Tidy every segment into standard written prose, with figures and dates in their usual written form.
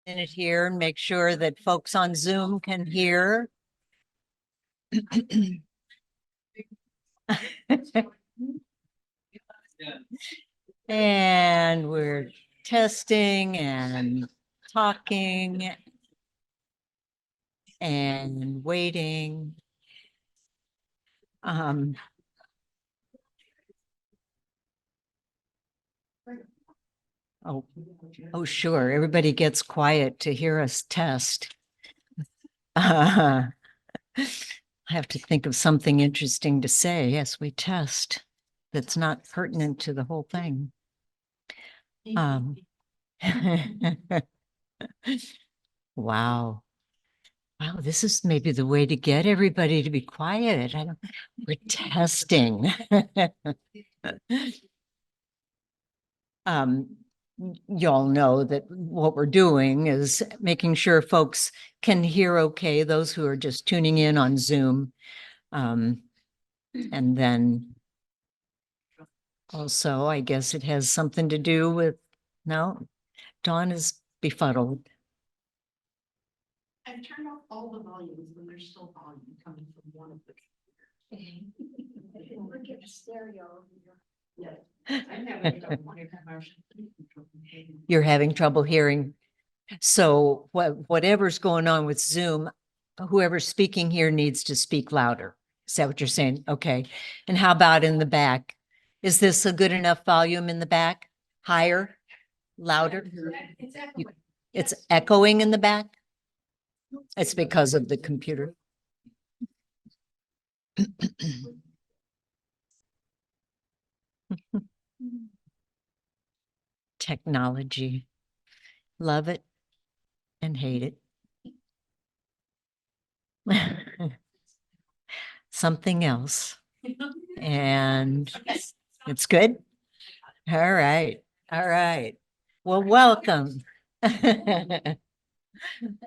minute here and make sure that folks on Zoom can hear. And we're testing and talking and waiting. Oh, sure. Everybody gets quiet to hear us test. I have to think of something interesting to say. Yes, we test. That's not pertinent to the whole thing. Wow. Wow, this is maybe the way to get everybody to be quiet. We're testing. Y'all know that what we're doing is making sure folks can hear okay, those who are just tuning in on Zoom. And then also, I guess it has something to do with, no, Dawn is befuddled. I've turned off all the volumes when there's still volume coming from one of the computers. Look at the stereo. Yeah. I'm having trouble. You're having trouble hearing. So whatever's going on with Zoom, whoever's speaking here needs to speak louder. Is that what you're saying? Okay. And how about in the back? Is this a good enough volume in the back? Higher? Louder? It's echoing in the back? It's because of the computer. Technology. Love it and hate it. Something else. And it's good. All right. All right. Well, welcome.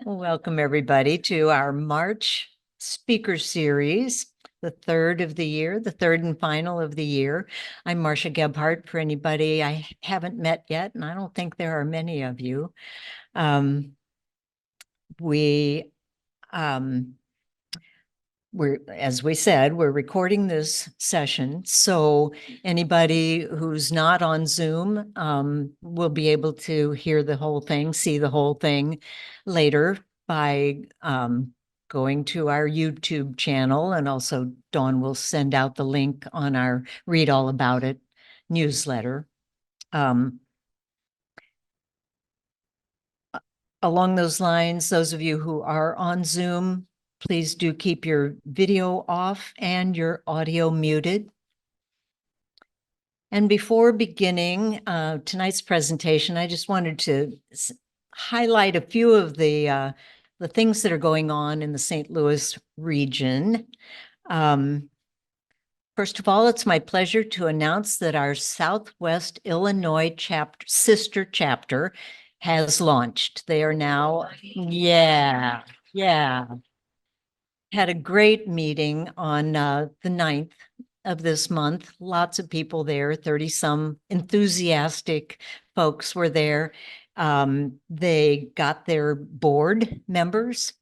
Welcome everybody to our March speaker series, the third of the year, the third and final of the year. I'm Marcia Gebhardt for anybody I haven't met yet, and I don't think there are many of you. As we said, we're recording this session, so anybody who's not on Zoom will be able to hear the whole thing, see the whole thing later by going to our YouTube channel, and also Dawn will send out the link on our Read All About It newsletter. Along those lines, those of you who are on Zoom, please do keep your video off and your audio muted. And before beginning tonight's presentation, I just wanted to highlight a few of the things that are going on in the St. Louis region. First of all, it's my pleasure to announce that our Southwest Illinois sister chapter has launched. They are now, yeah. Had a great meeting on the 9th of this month. Lots of people there, 30-some enthusiastic folks were there. They got their board members,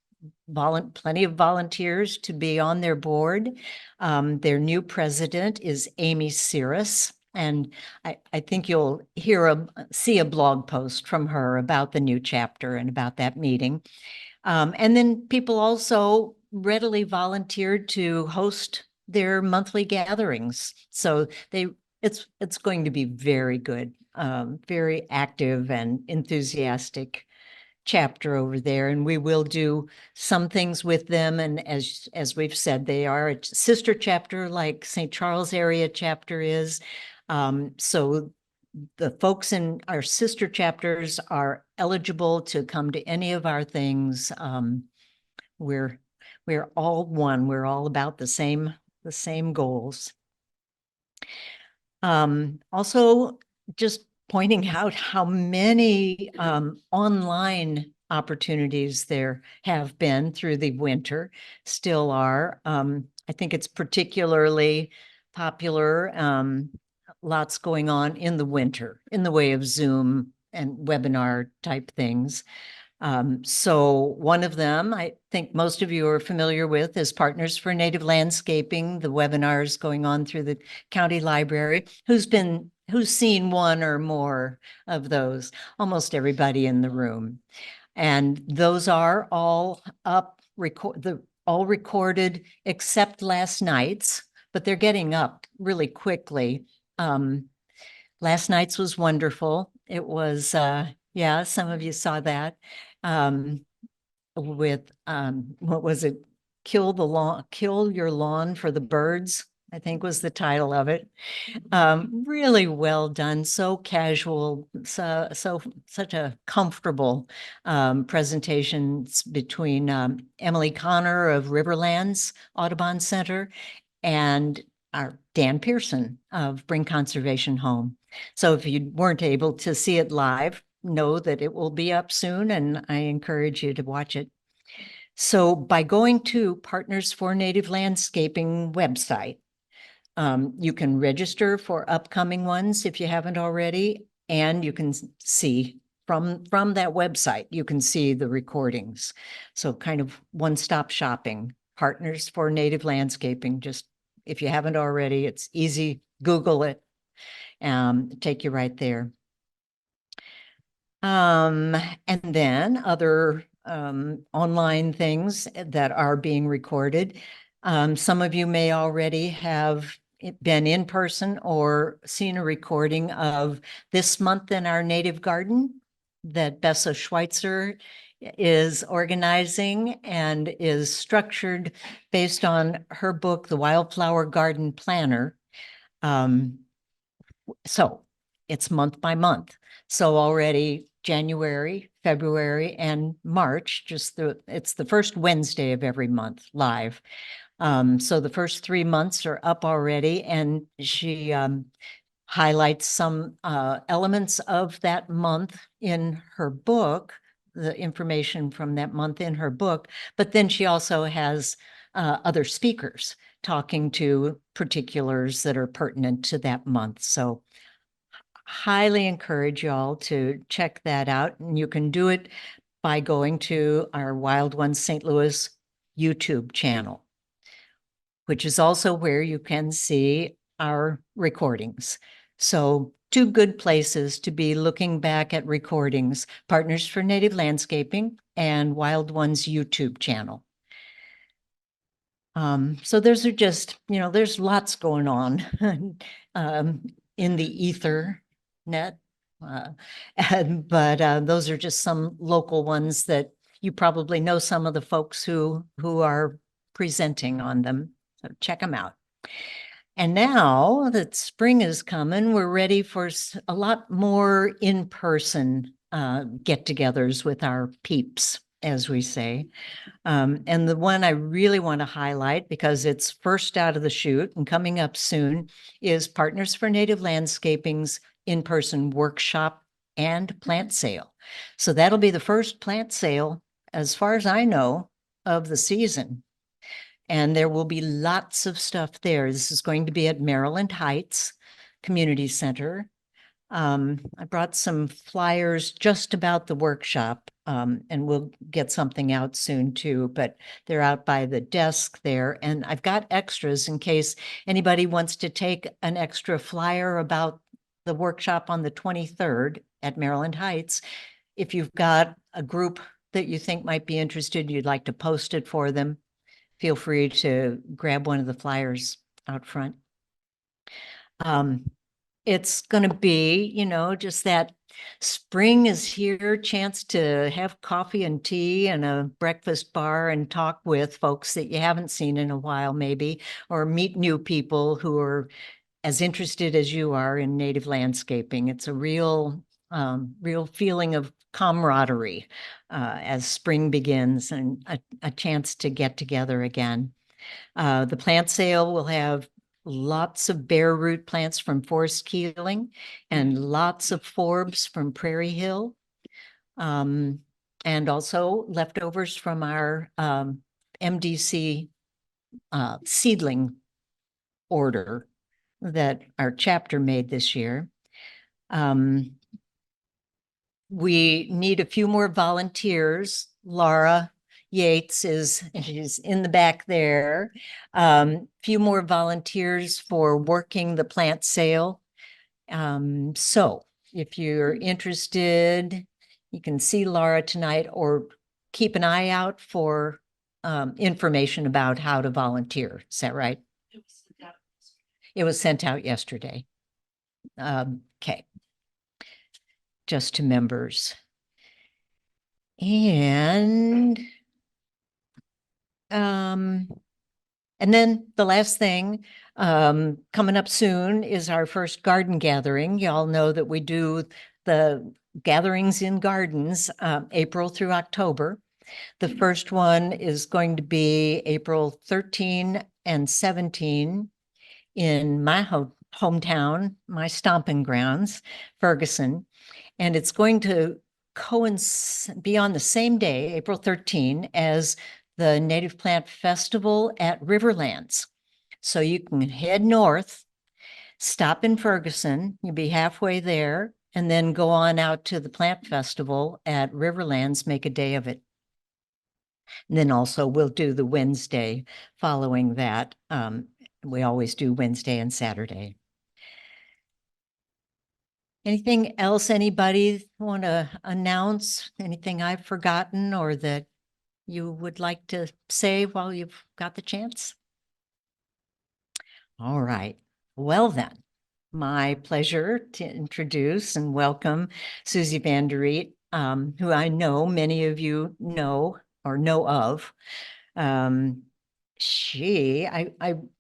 plenty of volunteers to be on their board. Their new president is Amy Cirrus, and I think you'll see a blog post from her about the new chapter and about that meeting. And then people also readily volunteered to host their monthly gatherings. So it's going to be very good, very active and enthusiastic chapter over there. And we will do some things with them. And as we've said, they are a sister chapter like St. Charles area chapter is. So the folks in our sister chapters are eligible to come to any of our things. We're all one. We're all about the same goals. Also, just pointing out how many online opportunities there have been through the winter, still are. I think it's particularly popular. Lots going on in the winter in the way of Zoom and webinar type things. So one of them, I think most of you are familiar with, is Partners for Native Landscaping, the webinars going on through the county library. Who's seen one or more of those? Almost everybody in the room. And those are all up, all recorded except last night's, but they're getting up really quickly. Last night's was wonderful. It was, yeah, some of you saw that. With, what was it? Kill your lawn for the birds, I think was the title of it. Really well done, so casual, such a comfortable presentations between Emily Connor of Riverlands Audubon Center and our Dan Pearson of Bring Conservation Home. So if you weren't able to see it live, know that it will be up soon, and I encourage you to watch it. So by going to Partners for Native Landscaping website, you can register for upcoming ones if you haven't already, and you can see from that website, you can see the recordings. So kind of one-stop shopping, Partners for Native Landscaping. Just if you haven't already, it's easy. Google it, take you right there. And then other online things that are being recorded. Some of you may already have been in person or seen a recording of This Month in Our Native Garden that Bessa Schweitzer is organizing and is structured based on her book, The Wildflower Garden Planner. So it's month by month. So already January, February, and March, it's the first Wednesday of every month live. So the first 3 months are up already, and she highlights some elements of that month in her book, the information from that month in her book, but then she also has other speakers talking to particulars that are pertinent to that month. So highly encourage y'all to check that out. And you can do it by going to our Wild Ones St. Louis YouTube channel, which is also where you can see our recordings. So 2 good places to be looking back at recordings, Partners for Native Landscaping and Wild Ones YouTube channel. So those are just, there's lots going on in the ether net. But those are just some local ones that you probably know some of the folks who are presenting on them. So check them out. And now that spring is coming, we're ready for a lot more in-person get-togethers with our peeps, as we say. And the one I really want to highlight, because it's first out of the chute and coming up soon, is Partners for Native Landscaping's in-person workshop and plant sale. So that'll be the first plant sale, as far as I know, of the season. And there will be lots of stuff there. This is going to be at Maryland Heights Community Center. I brought some flyers just about the workshop, and we'll get something out soon too, but they're out by the desk there. And I've got extras in case anybody wants to take an extra flyer about the workshop on the 23rd at Maryland Heights. If you've got a group that you think might be interested, you'd like to post it for them, feel free to grab one of the flyers out front. It's going to be, just that spring is here, chance to have coffee and tea and a breakfast bar and talk with folks that you haven't seen in a while, maybe, or meet new people who are as interested as you are in native landscaping. It's a real feeling of camaraderie as spring begins, and a chance to get together again. The plant sale will have lots of bare root plants from Forest Keeling and lots of forbs from Prairie Hill. And also leftovers from our MDC seedling order that our chapter made this year. we need a few more volunteers. Laura Yates she's in the back there. Few more volunteers for working the plant sale. So if you're interested, you can see Laura tonight or keep an eye out for information about how to volunteer. Is that right? It was sent out yesterday. Okay. Just to members. And then the last thing coming up soon is our first garden gathering. Y'all know that we do the gatherings in gardens April through October. The first one is going to be April 13 and 17 in my hometown, my stomping grounds, Ferguson. And it's going to be on the same day, April 13, as the Native Plant Festival at Riverlands. So you can head north, stop in Ferguson, you'll be halfway there, and then go on out to the plant festival at Riverlands, make a day of it. And then also we'll do the Wednesday following that. We always do Wednesday and Saturday. Anything else anybody want to announce? Anything I've forgotten or that you would like to say while you've got the chance? All right. Well then, my pleasure to introduce and welcome Susie Van de Riet, who I know many of you know or know of. I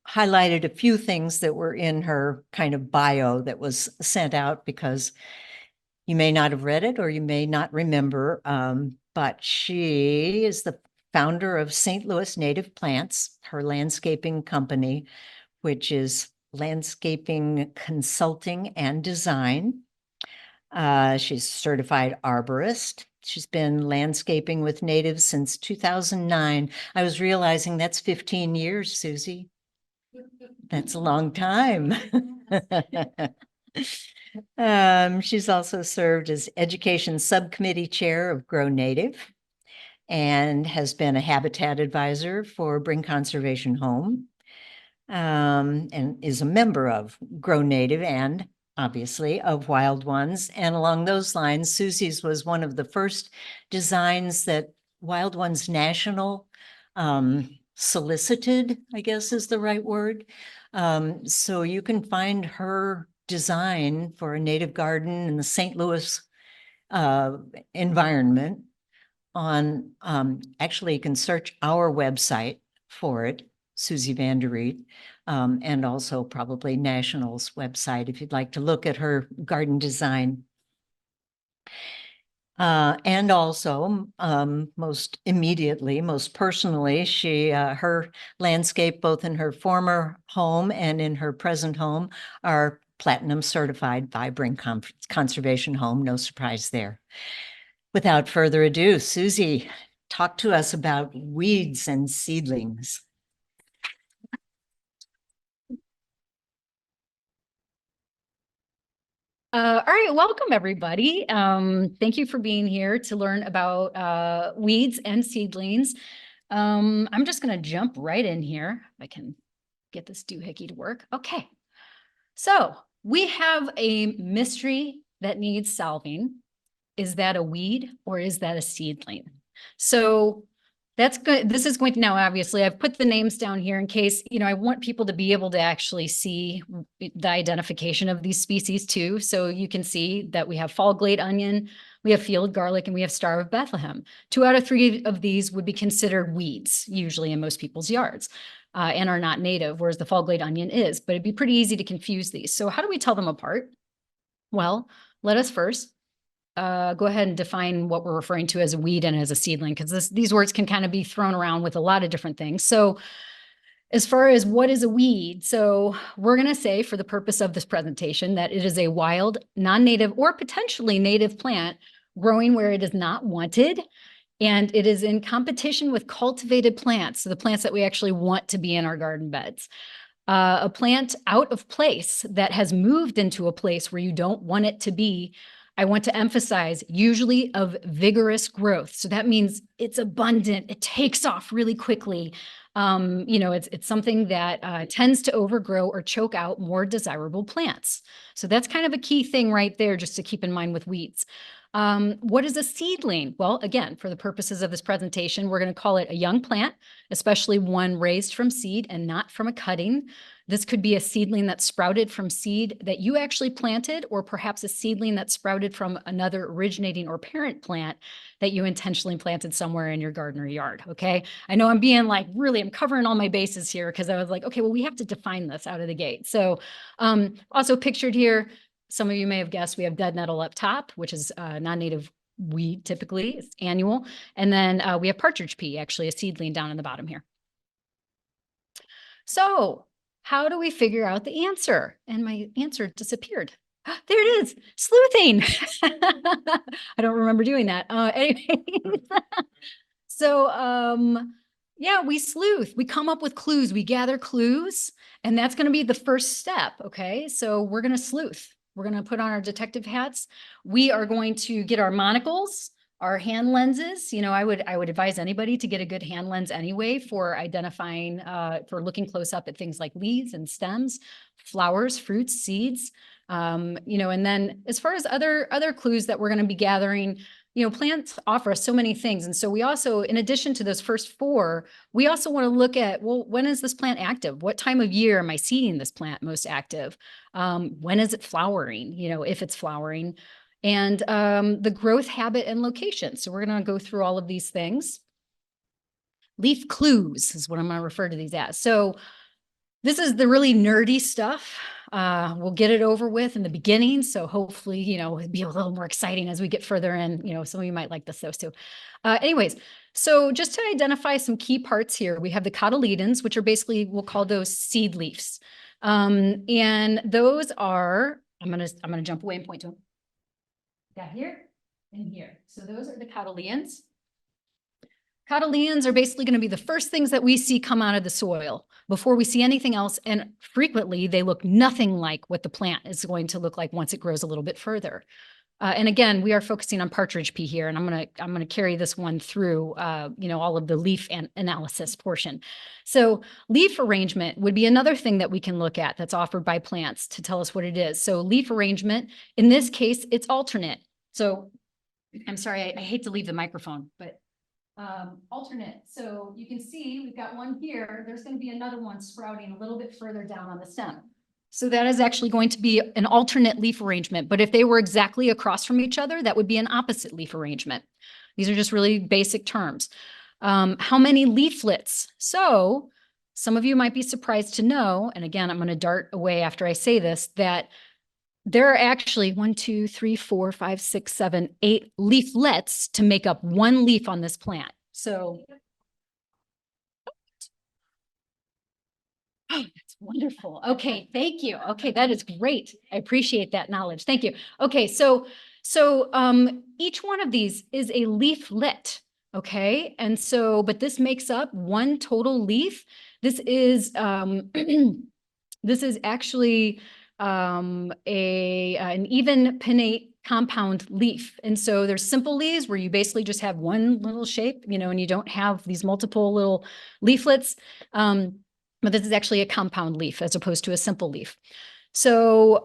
highlighted a few things that were in her kind of bio that was sent out because you may not have read it or you may not remember, but she is the founder of St. Louis Native Plants, her landscaping company, which is landscaping consulting and design. She's a certified arborist. She's been landscaping with natives since 2009. I was realizing that's 15 years, Susie. That's a long time. She's also served as education subcommittee chair of Grow Native and has been a habitat advisor for Bring Conservation Home, and is a member of Grow Native and obviously of Wild Ones. And along those lines, Susie's was one of the first designs that Wild Ones National solicited, I guess is the right word. So you can find her design for a native garden in the St. Louis environment on, actually you can search our website for it, Susie Van de Riet, and also probably National's website if you'd like to look at her garden design. And also, most immediately, most personally, her landscape, both in her former home and in her present home, are platinum certified by Bring Conservation Home. No surprise there. Without further ado, Susie, talk to us about weeds and seedlings. All right, welcome everybody. Thank you for being here to learn about weeds and seedlings. I'm just going to jump right in here if I can get this doohickey to work. Okay, so we have a mystery that needs solving. Is that a weed or is that a seedling? So that's good. This is going to now, obviously, I've put the names down here in case, I want people to be able to actually see the identification of these species too. So you can see that we have fall glade onion, we have field garlic, and we have Star of Bethlehem. 2 out of 3 of these would be considered weeds, usually in most people's yards, and are not native, whereas the fall glade onion is. But it'd be pretty easy to confuse these. So how do we tell them apart? Well, let us first go ahead and define what we're referring to as a weed and as a seedling, because these words can kind of be thrown around with a lot of different things. So as far as what is a weed, so we're going to say for the purpose of this presentation that it is a wild, non-native, or potentially native plant growing where it is not wanted, and it is in competition with cultivated plants, so the plants that we actually want to be in our garden beds. A plant out of place that has moved into a place where you don't want it to be I want to emphasize usually of vigorous growth. So that means it's abundant. It takes off really quickly. It's something that tends to overgrow or choke out more desirable plants. So that's kind of a key thing right there, just to keep in mind with weeds. What is a seedling? Well, again, for the purposes of this presentation, we're going to call it a young plant, especially one raised from seed and not from a cutting. This could be a seedling that sprouted from seed that you actually planted, or perhaps a seedling that sprouted from another originating or parent plant that you intentionally planted somewhere in your garden or yard. Okay. I know I'm being like, really, I'm covering all my bases here because I was like, okay, well, we have to define this out of the gate. So also pictured here, some of you may have guessed we have dead nettle up top, which is non-native weed typically, it's annual. And then we have partridge pea, actually a seedling down in the bottom here. So how do we figure out the answer? And my answer disappeared. There it is, sleuthing. I don't remember doing that. Anyways. So yeah, we sleuth, we come up with clues, we gather clues, and that's going to be the first step. Okay, so we're going to sleuth. We're going to put on our detective hats. We are going to get our monocles, our hand lenses. I would advise anybody to get a good hand lens anyway for identifying, for looking close up at things like leaves and stems, flowers, fruits, seeds. And then as far as other clues that we're going to be gathering, plants offer us so many things. And so we also, in addition to those first four, we also want to look at, well, when is this plant active? What time of year am I seeing this plant most active? When is it flowering? If it's flowering, and the growth habit and location. So we're going to go through all of these things. Leaf clues is what I'm going to refer to these as. So this is the really nerdy stuff. We'll get it over with in the beginning. So hopefully, it'll be a little more exciting as we get further in. Some of you might like those too. Anyways, so just to identify some key parts here, we have the cotyledons, which are basically, we'll call those seed leaves. And those are, I'm gonna jump away and point to them. Got here and here. So those are the cotyledons. Cotyledons are basically going to be the first things that we see come out of the soil before we see anything else. And frequently they look nothing like what the plant is going to look like once it grows a little bit further. And again, we are focusing on partridge pea here, and I'm going to carry this one through, all of the leaf and analysis portion. So leaf arrangement would be another thing that we can look at that's offered by plants to tell us what it is. So leaf arrangement, in this case, it's alternate. So I'm sorry, I hate to leave the microphone, but alternate. So you can see we've got one here. There's going to be another one sprouting a little bit further down on the stem. So that is actually going to be an alternate leaf arrangement. But if they were exactly across from each other, that would be an opposite leaf arrangement. These are just really basic terms. How many leaflets? So some of you might be surprised to know, and again, I'm going to dart away after I say this, that there are actually 1, 2, 3, 4, 5, 6, 7, 8 leaflets to make up one leaf on this plant. So, oh, that's wonderful. Okay, thank you. Okay, that is great. I appreciate that knowledge. Thank you. Okay, so each one of these is a leaflet. Okay, and so, but this makes up one total leaf. This is this is actually an even pinnate compound leaf. And so there's simple leaves where you basically just have one little shape, and you don't have these multiple little leaflets. But this is actually a compound leaf as opposed to a simple leaf. So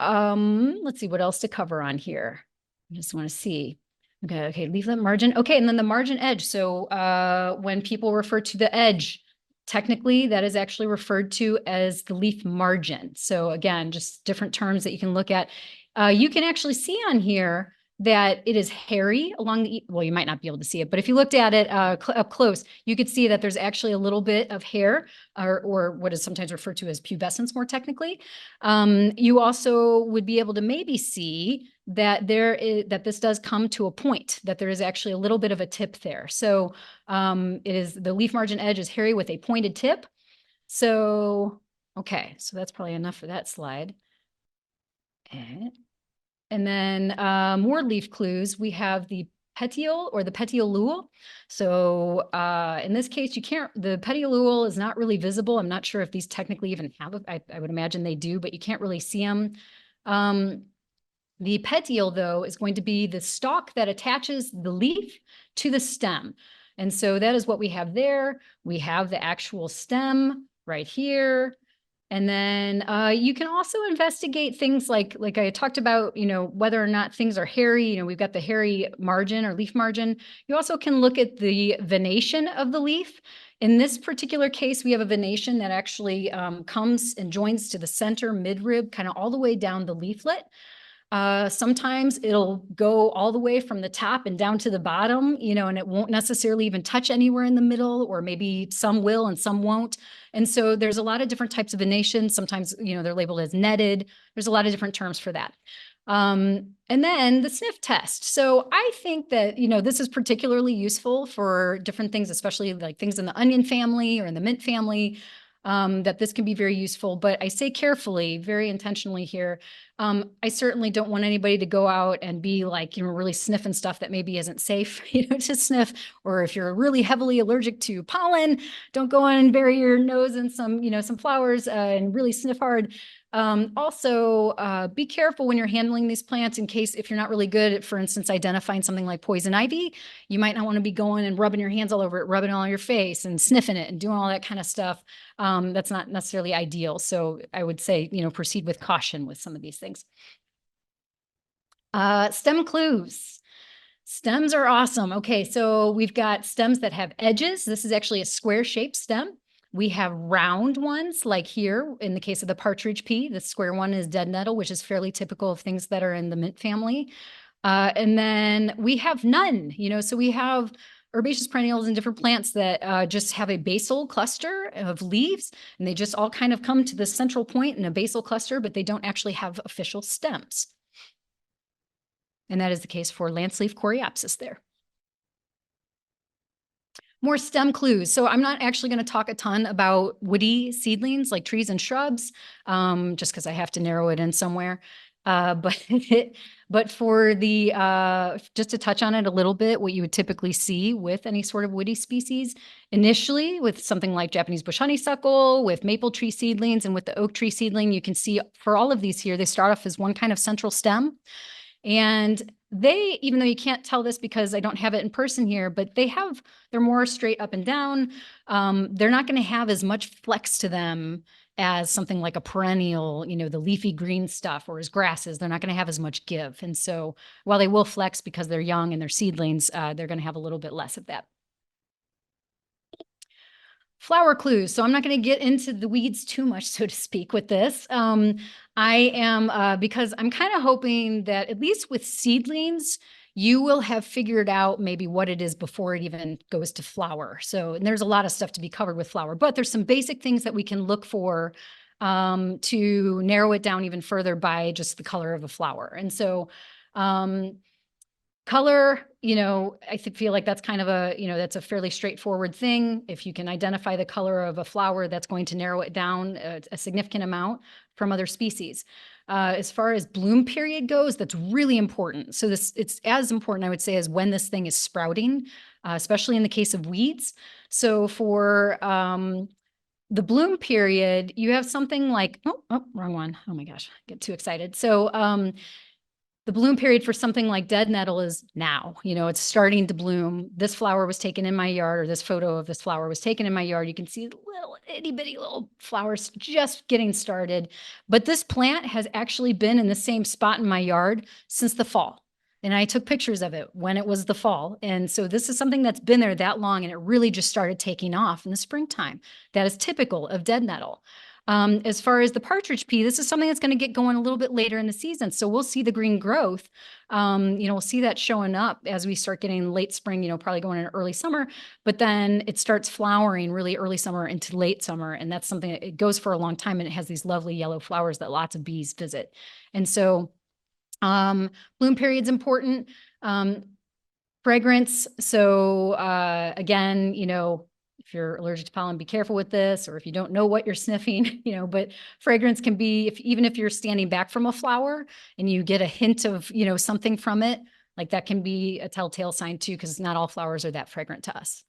let's see what else to cover on here. I just want to see. Okay, leaflet margin. Okay, and then the margin edge. So when people refer to the edge, technically, that is actually referred to as the leaf margin. So again, just different terms that you can look at. You can actually see on here that it is hairy along the, well, you might not be able to see it, but if you looked at it up close, you could see that there's actually a little bit of hair or what is sometimes referred to as pubescence more technically. You also would be able to maybe see that that this does come to a point, that there is actually a little bit of a tip there. So it is the leaf margin edge is hairy with a pointed tip. So, okay, so that's probably enough for that slide. And then more leaf clues, we have the petiole or the petiolule. So in this case, the petiolule is not really visible. I'm not sure if these technically even have I would imagine they do, but you can't really see them. The petiole, though, is going to be the stalk that attaches the leaf to the stem. And so that is what we have there. We have the actual stem right here. And then you can also investigate things like I talked about, whether or not things are hairy. We've got the hairy margin or leaf margin. You also can look at the venation of the leaf. In this particular case, we have a venation that actually comes and joins to the center midrib, kind of all the way down the leaflet. Sometimes it'll go all the way from the top and down to the bottom, and it won't necessarily even touch anywhere in the middle, or maybe some will and some won't. And so there's a lot of different types of venation. Sometimes, they're labeled as netted. There's a lot of different terms for that. And then the sniff test. So I think that, this is particularly useful for different things, especially like things in the onion family or in the mint family, that this can be very useful. But I say carefully, very intentionally here. I certainly don't want anybody to go out and be like, really sniffing stuff that maybe isn't safe, to sniff. Or if you're really heavily allergic to pollen, don't go on and bury your nose in some flowers and really sniff hard. Also, be careful when you're handling these plants in case if you're not really good at, for instance, identifying something like poison ivy, you might not want to be going and rubbing your hands all over it, rubbing it all on your face and sniffing it and doing all that kind of stuff. That's not necessarily ideal. So I would say, proceed with caution with some of these things. Stem clues. Stems are awesome. Okay, so we've got stems that have edges. This is actually a square shaped stem. We have round ones like here in the case of the partridge pea. The square one is dead nettle, which is fairly typical of things that are in the mint family. And then we have none, so we have herbaceous perennials and different plants that just have a basal cluster of leaves, and they just all kind of come to the central point in a basal cluster, but they don't actually have official stems. And that is the case for lanceleaf coreopsis there. More stem clues. So I'm not actually going to talk a ton about woody seedlings like trees and shrubs, just because I have to narrow it in somewhere. But for the, just to touch on it a little bit, what you would typically see with any sort of woody species, initially with something like Japanese bush honeysuckle, with maple tree seedlings, and with the oak tree seedling, you can see for all of these here, they start off as one kind of central stem. And they, even though you can't tell this because I don't have it in person here, but they're more straight up and down. They're not going to have as much flex to them as something like a perennial, the leafy green stuff, or as grasses. They're not going to have as much give. And so while they will flex because they're young and they're seedlings, they're going to have a little bit less of that. Flower clues. So I'm not going to get into the weeds too much, so to speak, with this. I am, because I'm kind of hoping that at least with seedlings, you will have figured out maybe what it is before it even goes to flower. So, and there's a lot of stuff to be covered with flower, but there's some basic things that we can look for to narrow it down even further by just the color of a flower. And so, color, I feel like that's kind of that's a fairly straightforward thing. If you can identify the color of a flower, that's going to narrow it down a significant amount from other species. As far as bloom period goes, that's really important. So it's as important, I would say, as when this thing is sprouting, especially in the case of weeds. So for the bloom period, you have something like, wrong one. Oh my gosh, I get too excited. So the bloom period for something like dead nettle is now, it's starting to bloom. This flower was taken in my yard, or this photo of this flower was taken in my yard. You can see little itty bitty little flowers just getting started. But this plant has actually been in the same spot in my yard since the fall. And I took pictures of it when it was the fall. And so this is something that's been there that long, and it really just started taking off in the springtime. That is typical of dead nettle. As far as the partridge pea, this is something that's going to get going a little bit later in the season. So we'll see the green growth. We'll see that showing up as we start getting late spring, probably going in early summer, but then it starts flowering really early summer into late summer. And that's something that it goes for a long time, and it has these lovely yellow flowers that lots of bees visit. And so bloom period's important. Fragrance. So again, if you're allergic to pollen, be careful with this, or if you don't know what you're sniffing, but fragrance can be, even if you're standing back from a flower and you get a hint of, something from it, like that can be a telltale sign too, because not all flowers are that fragrant to us.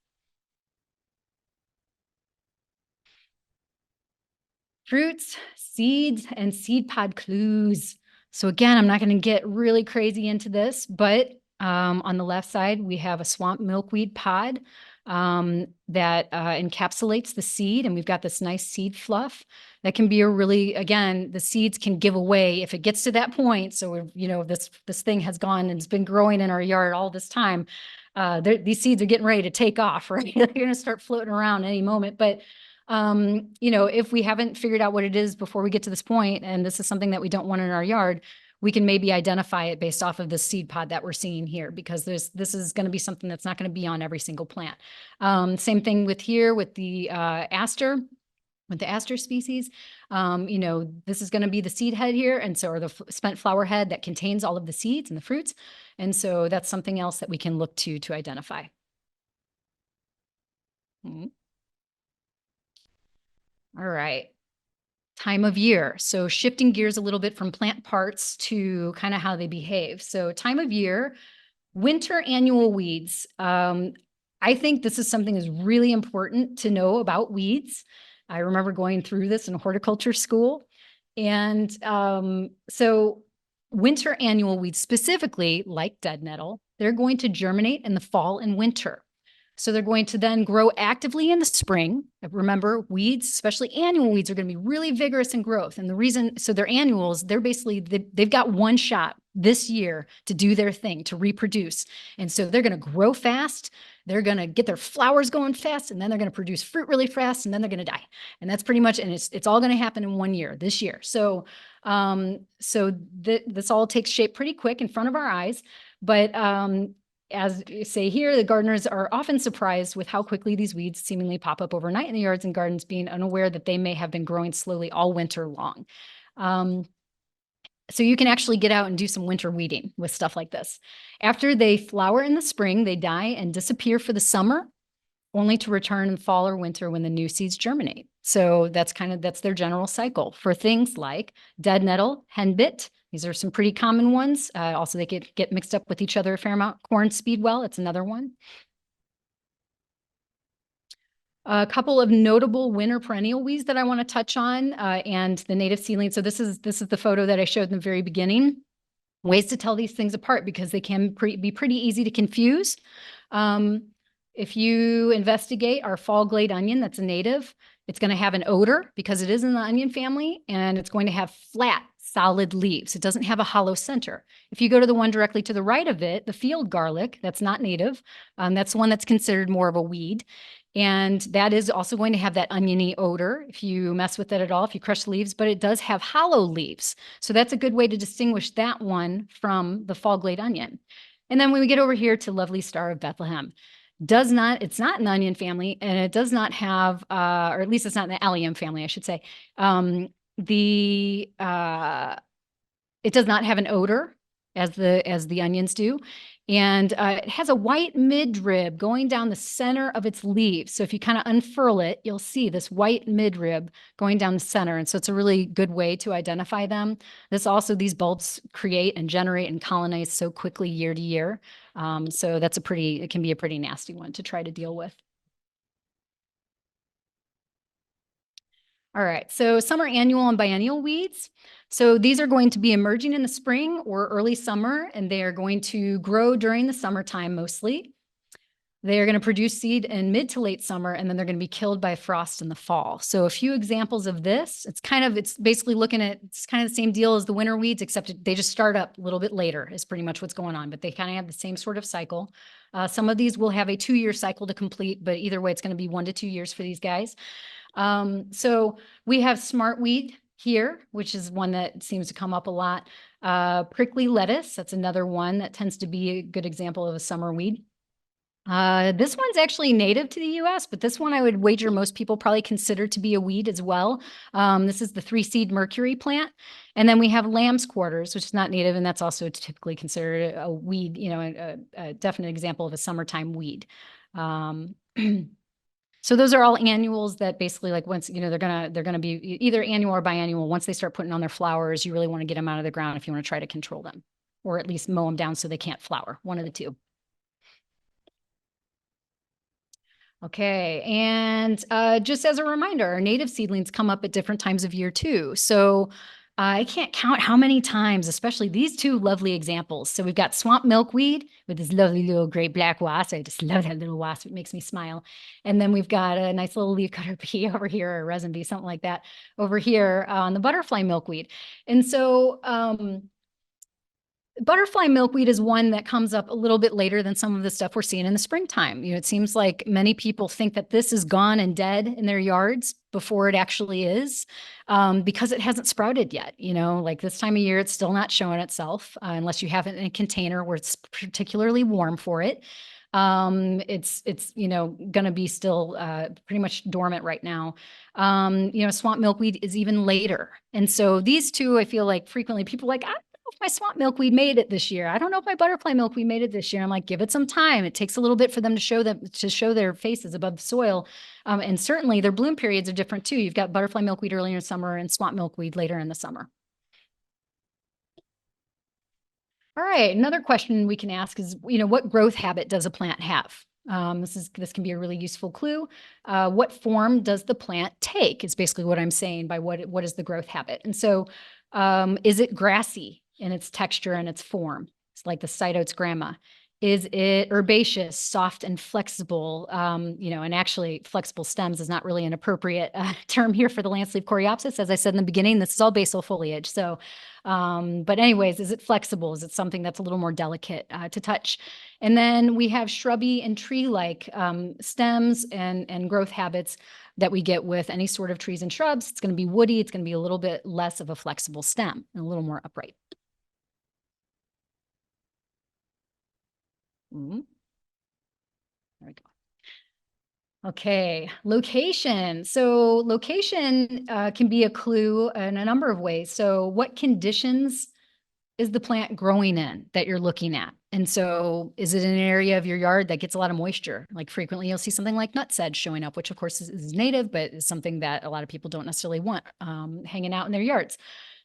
Fruits, seeds, and seed pod clues. So again, I'm not going to get really crazy into this, but on the left side, we have a swamp milkweed pod that encapsulates the seed, and we've got this nice seed fluff that can be a really, again, the seeds can give away if it gets to that point. So we're, you know, this thing has gone and it's been growing in our yard all this time. These seeds are getting ready to take off, right? They're going to start floating around any moment, but you know, if we haven't figured out what it is before we get to this point, and this is something that we don't want in our yard, we can maybe identify it based off of the seed pod that we're seeing here, because this is going to be something that's not going to be on every single plant. Same thing with here with the aster. With the aster species, you know, this is going to be the seed head here, and so, or the spent flower head that contains all of the seeds and the fruits. And so that's something else that we can look to identify. All right. Time of year. So shifting gears a little bit from plant parts to kind of how they behave. So time of year, winter annual weeds. I think this is something that's really important to know about weeds. I remember going through this in horticulture school. And so winter annual weeds, specifically like dead nettle, they're going to germinate in the fall and winter. So they're going to then grow actively in the spring. Remember, weeds, especially annual weeds, are going to be really vigorous in growth. And the reason, so they're annuals, they're basically, they've got one shot this year to do their thing, to reproduce. And so they're going to grow fast. They're going to get their flowers going fast, and then they're going to produce fruit really fast, and then they're going to die. And that's pretty much, and it's all going to happen in 1 year, this year. So, this all takes shape pretty quick in front of our eyes. But, as you say here, the gardeners are often surprised with how quickly these weeds seemingly pop up overnight in the yards and gardens, being unaware that they may have been growing slowly all winter long. So you can actually get out and do some winter weeding with stuff like this. After they flower in the spring, they die and disappear for the summer, only to return in fall or winter when the new seeds germinate. So that's their general cycle. For things like dead nettle, henbit, these are some pretty common ones. Also, they get mixed up with each other a fair amount. Corn speedwell, it's another one. A couple of notable winter perennial weeds that I want to touch on, and the native seedling. So this is the photo that I showed in the very beginning. Ways to tell these things apart, because they can be pretty easy to confuse. If you investigate our fall glade onion, that's a native, it's going to have an odor because it is in the onion family, and it's going to have flat, solid leaves. It doesn't have a hollow center. If you go to the one directly to the right of it, the field garlic, that's not native. That's one that's considered more of a weed. And that is also going to have that oniony odor if you mess with it at all, if you crush the leaves, but it does have hollow leaves. So that's a good way to distinguish that one from the fall glade onion. And then when we get over here to lovely Star of Bethlehem, it's not an onion family, and it does not have, or at least it's not in the allium family, I should say. It does not have an odor as the onions do. And it has a white midrib going down the center of its leaves. So if you kind of unfurl it, you'll see this white midrib going down the center. And so it's a really good way to identify them. These bulbs create and generate and colonize so quickly year to year. So it can be a pretty nasty one to try to deal with. All right, so summer annual and biennial weeds. So these are going to be emerging in the spring or early summer, and they are going to grow during the summertime mostly. They are going to produce seed in mid to late summer, and then they're going to be killed by frost in the fall. So a few examples of this, it's basically it's kind of the same deal as the winter weeds, except they just start up a little bit later is pretty much what's going on, but they kind of have the same sort of cycle. Some of these will have a 2-year cycle to complete, but either way, it's going to be 1 to 2 years for these guys. So we have smartweed here, which is one that seems to come up a lot. Prickly lettuce, that's another one that tends to be a good example of a summer weed. This one's actually native to the US, but this one I would wager most people probably consider to be a weed as well. This is the 3-seed mercury plant. And then we have lamb's quarters, which is not native, and that's also typically considered a weed, a definite example of a summertime weed. So those are all annuals that basically, like, once, they're gonna be either annual or biannual. Once they start putting on their flowers, you really want to get them out of the ground if you want to try to control them, or at least mow them down so they can't flower, one of the two. Okay, and just as a reminder, our native seedlings come up at different times of year too. So I can't count how many times, especially these two lovely examples. So we've got swamp milkweed with this lovely little great black wasp. I just love that little wasp. It makes me smile. And then we've got a nice little leafcutter bee over here, or a resin bee, something like that over here on the butterfly milkweed. And so butterfly milkweed is one that comes up a little bit later than some of the stuff we're seeing in the springtime. It seems like many people think that this is gone and dead in their yards before it actually is, because it hasn't sprouted yet. Like this time of year, it's still not showing itself unless you have it in a container where it's particularly warm for it. It's going to be still pretty much dormant right now. Swamp milkweed is even later. And so these two, I feel like frequently people are like, if my swamp milkweed made it this year. I don't know if my butterfly milkweed made it this year. I'm like, give it some time. It takes a little bit for them to show their faces above the soil. And certainly their bloom periods are different too. You've got butterfly milkweed earlier in summer and swamp milkweed later in the summer. All right, another question we can ask is, what growth habit does a plant have? This can be a really useful clue. What form does the plant take is basically what I'm saying by what is the growth habit. And so is it grassy in its texture and its form? It's like the cytote's grandma. Is it herbaceous, soft and flexible? And actually flexible stems is not really an appropriate term here for the lance leaf coreopsis. As I said in the beginning, this is all basal foliage. So, but anyways, is it flexible? Is it something that's a little more delicate to touch? And then we have shrubby and tree-like stems and growth habits that we get with any sort of trees and shrubs. It's going to be woody. It's going to be a little bit less of a flexible stem and a little more upright. There we go. Okay, location. So location can be a clue in a number of ways. So what conditions is the plant growing in that you're looking at? And so is it in an area of your yard that gets a lot of moisture? Like frequently you'll see something like nutsedge showing up, which of course is native, but is something that a lot of people don't necessarily want hanging out in their yards.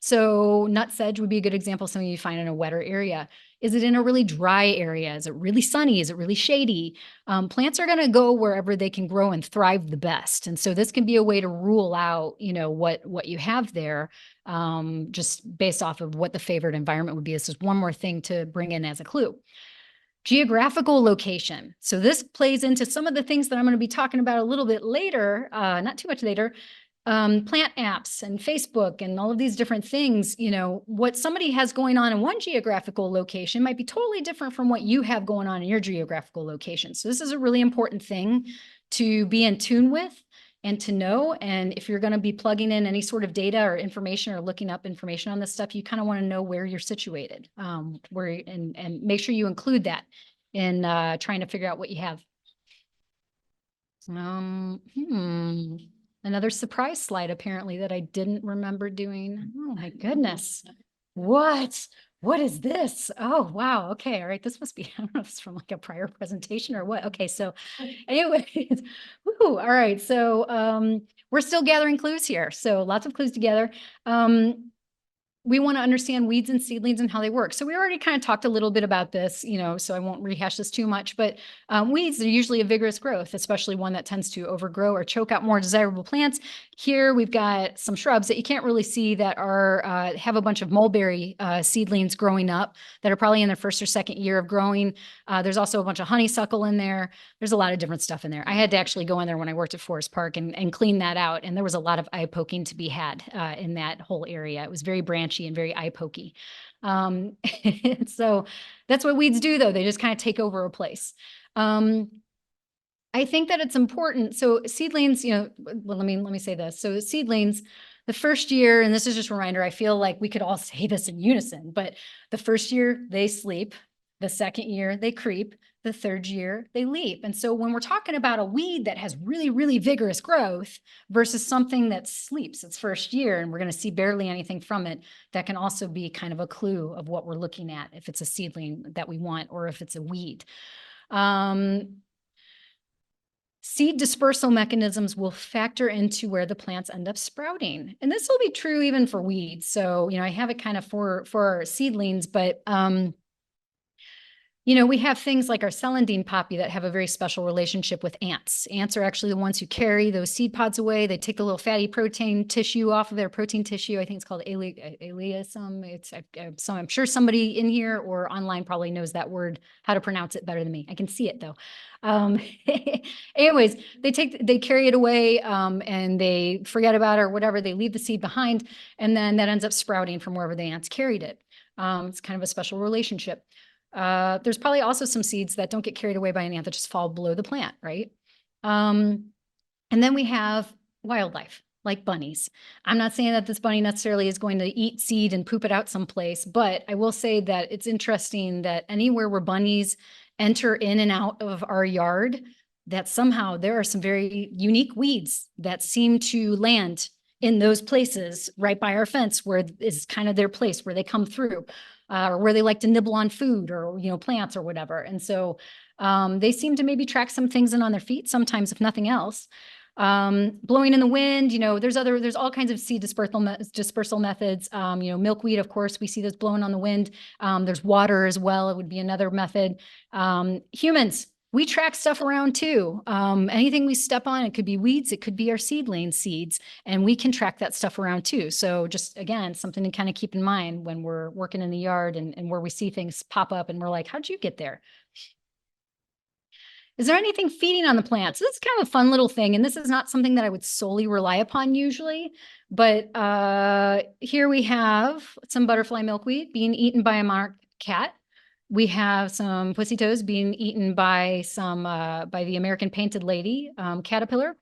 So nutsedge would be a good example of something you find in a wetter area. Is it in a really dry area? Is it really sunny? Is it really shady? Plants are going to go wherever they can grow and thrive the best. And so this can be a way to rule out, what you have there, just based off of what the favored environment would be. This is one more thing to bring in as a clue. Geographical location. So this plays into some of the things that I'm going to be talking about a little bit later, not too much later. Plant apps and Facebook and all of these different things, what somebody has going on in one geographical location might be totally different from what you have going on in your geographical location. So this is a really important thing to be in tune with and to know. And if you're going to be plugging in any sort of data or information or looking up information on this stuff, you kind of want to know where you're situated, and make sure you include that in trying to figure out what you have. Another surprise slide, apparently, that I didn't remember doing. Oh my goodness. What is this? Oh, wow. Okay. All right. This must be, I don't know if it's from like a prior presentation or what. Okay. So anyways, woo, all right. So we're still gathering clues here. So lots of clues together. We want to understand weeds and seedlings and how they work. So we already kind of talked a little bit about this, so I won't rehash this too much, but weeds are usually a vigorous growth, especially one that tends to overgrow or choke out more desirable plants. Here we've got some shrubs that you can't really see that are have a bunch of mulberry seedlings growing up that are probably in their first or second year of growing. There's also a bunch of honeysuckle in there. There's a lot of different stuff in there. I had to actually go in there when I worked at Forest Park and clean that out. And there was a lot of eye poking to be had in that whole area. It was very branchy and very eye pokey. So that's what weeds do, though. They just kind of take over a place. I think that it's important. So seedlings, well, let me say this. So seedlings, the first year, and this is just a reminder, I feel like we could all say this in unison, but the first year they sleep, the second year they creep, the third year they leap. And so when we're talking about a weed that has really, really vigorous growth versus something that sleeps its first year, and we're going to see barely anything from it, that can also be kind of a clue of what we're looking at, if it's a seedling that we want or if it's a weed. Seed dispersal mechanisms will factor into where the plants end up sprouting. And this will be true even for weeds. So, I have it kind of for our seedlings, but you know, we have things like our celandine poppy that have a very special relationship with ants. Ants are actually the ones who carry those seed pods away. They take the little fatty protein tissue off of their protein tissue. I think it's called ileusum. I'm sure somebody in here or online probably knows that word, how to pronounce it better than me. I can see it though. Anyways, they carry it away and they forget about it or whatever. They leave the seed behind, and then that ends up sprouting from wherever the ants carried it. It's kind of a special relationship. There's probably also some seeds that don't get carried away by an ant that just fall below the plant, right? And then we have wildlife, like bunnies. I'm not saying that this bunny necessarily is going to eat seed and poop it out someplace, but I will say that it's interesting that anywhere where bunnies enter in and out of our yard, that somehow there are some very unique weeds that seem to land in those places right by our fence, where is kind of their place where they come through. Or where they like to nibble on food or, you know, plants or whatever. And so they seem to maybe track some things in on their feet sometimes, if nothing else. Blowing in the wind, you know, there's all kinds of seed dispersal methods. You know, milkweed, of course, we see this blowing on the wind. There's water as well. It would be another method. Humans, we track stuff around too. Anything we step on, it could be weeds, it could be our seedling seeds, and we can track that stuff around too. So just, again, something to kind of keep in mind when we're working in the yard and where we see things pop up and we're like, how'd you get there? Is there anything feeding on the plants? This is kind of a fun little thing, and this is not something that I would solely rely upon usually, but here we have some butterfly milkweed being eaten by a monarch cat. We have some pussy toes being eaten by by the American painted lady caterpillar.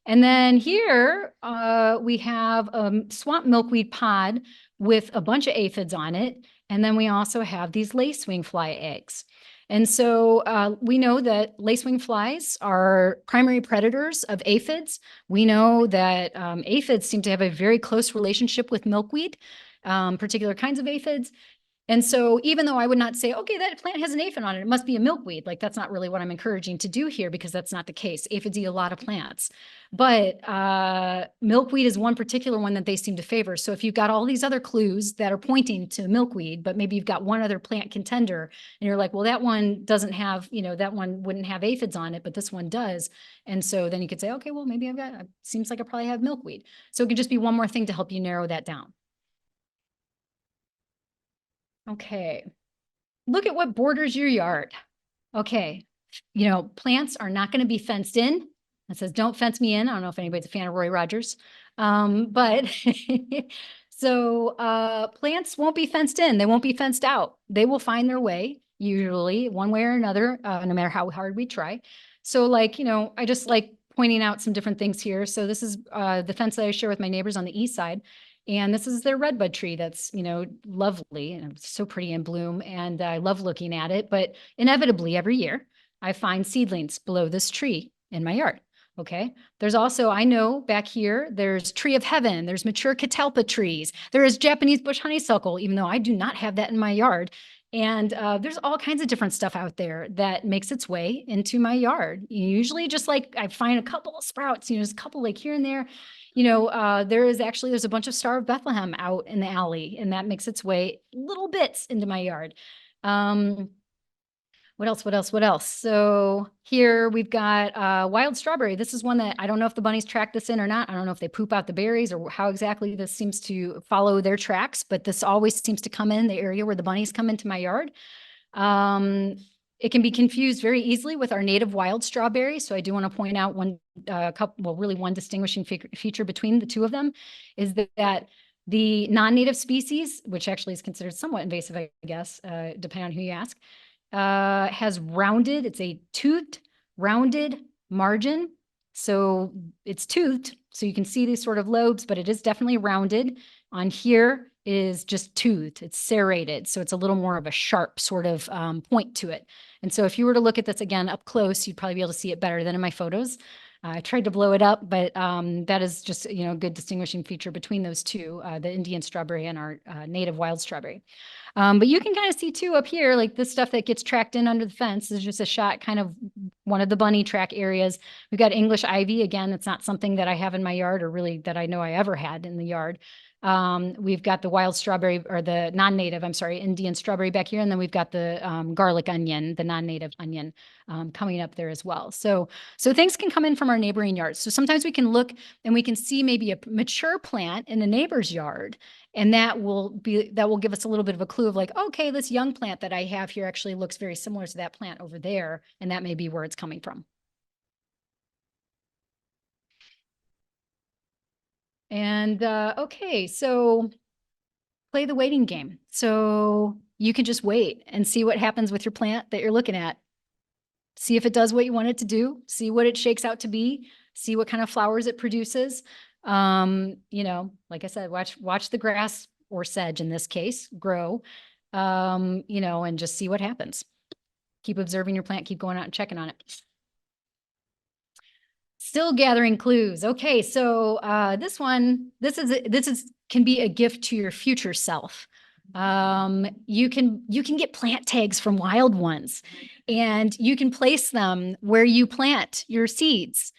And then here we have a swamp milkweed pod with a bunch of aphids on it. And then we also have these lacewing fly eggs. And so we know that lacewing flies are primary predators of aphids. We know that aphids seem to have a very close relationship with milkweed, particular kinds of aphids. And so even though I would not say, okay, that plant has an aphid on it, it must be a milkweed. Like, that's not really what I'm encouraging to do here, because that's not the case. Aphids eat a lot of plants, but milkweed is one particular one that they seem to favor. So if you've got all these other clues that are pointing to milkweed, but maybe you've got one other plant contender and you're like, well, that one doesn't have, you know, that one wouldn't have aphids on it, but this one does. And so then you could say, okay, well, maybe seems like I probably have milkweed. So it could just be one more thing to help you narrow that down. Okay, look at what borders your yard. Okay, you know, plants are not going to be fenced in. It says, don't fence me in. I don't know if anybody's a fan of Roy Rogers. But so plants won't be fenced in. They won't be fenced out. They will find their way, usually one way or another, no matter how hard we try. So like, you know, I just like pointing out some different things here. So this is the fence that I share with my neighbors on the east side. And this is their redbud tree that's, you know, lovely and so pretty in bloom. And I love looking at it. But inevitably, every year, I find seedlings below this tree in my yard. Okay. There's also, I know back here, there's tree of heaven. There's mature catalpa trees. There is Japanese bush honeysuckle, even though I do not have that in my yard. And there's all kinds of different stuff out there that makes its way into my yard. Usually just like I find a couple of sprouts, you know, there's a couple like here and there. You know, there's a bunch of Star of Bethlehem out in the alley, and that makes its way little bits into my yard. What else? So here we've got wild strawberry. This is one that I don't know if the bunnies track this in or not. I don't know if they poop out the berries or how exactly this seems to follow their tracks, but this always seems to come in the area where the bunnies come into my yard. It can be confused very easily with our native wild strawberry. So I do want to point out one distinguishing feature between the two of them is that the non-native species, which actually is considered somewhat invasive, I guess, depending on who you ask, has it's a toothed, rounded margin. So it's toothed, so you can see these sort of lobes, but it is definitely rounded. On here is just toothed, it's serrated, so it's a little more of a sharp sort of point to it. And so if you were to look at this again up close, you'd probably be able to see it better than in my photos. I tried to blow it up, but that is just, you know, a good distinguishing feature between those two, the Indian strawberry and our native wild strawberry. But you can kind of see too up here, like this stuff that gets tracked in under the fence is just a shot kind of one of the bunny track areas. We've got English ivy. Again, it's not something that I have in my yard or really that I know I ever had in the yard. We've got the wild strawberry, or the non-native, I'm sorry, Indian strawberry back here. And then we've got the garlic onion, the non-native onion coming up there as well. So things can come in from our neighboring yards. So sometimes we can look and we can see maybe a mature plant in a neighbor's yard. And that will give us a little bit of a clue of like, okay, this young plant that I have here actually looks very similar to that plant over there. And that may be where it's coming from. And okay, so play the waiting game. So you can just wait and see what happens with your plant that you're looking at. See if it does what you want it to do. See what it shakes out to be. See what kind of flowers it produces. You know, like I said, watch the grass, or sedge in this case, grow, you know, and just see what happens. Keep observing your plant, keep going out and checking on it. Still gathering clues. Okay, so this can be a gift to your future self. You can get plant tags from wild ones, and you can place them where you plant your seeds.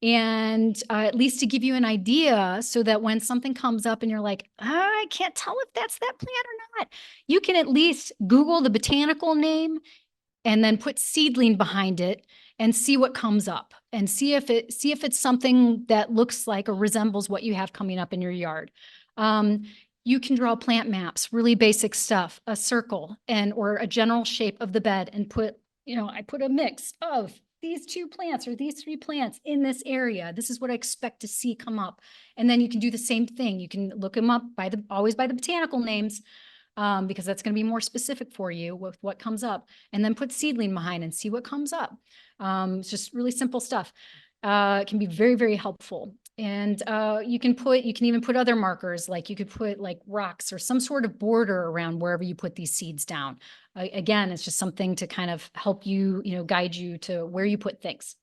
And at least to give you an idea, so that when something comes up and you're like, I can't tell if that's that plant or not, you can at least Google the botanical name and then put seedling behind it and see what comes up, and see if it's something that looks like or resembles what you have coming up in your yard. You can draw plant maps, really basic stuff, a circle or a general shape of the bed, and put, you know, I put a mix of these 2 plants or these 3 plants in this area. This is what I expect to see come up. And then you can do the same thing. You can look them up always by the botanical names, because that's going to be more specific for you with what comes up, and then put seedling behind and see what comes up. It's just really simple stuff. It can be very, very helpful. And you can even put other markers, like you could put like rocks or some sort of border around wherever you put these seeds down. Again, it's just something to kind of help you, you know, guide you to where you put things.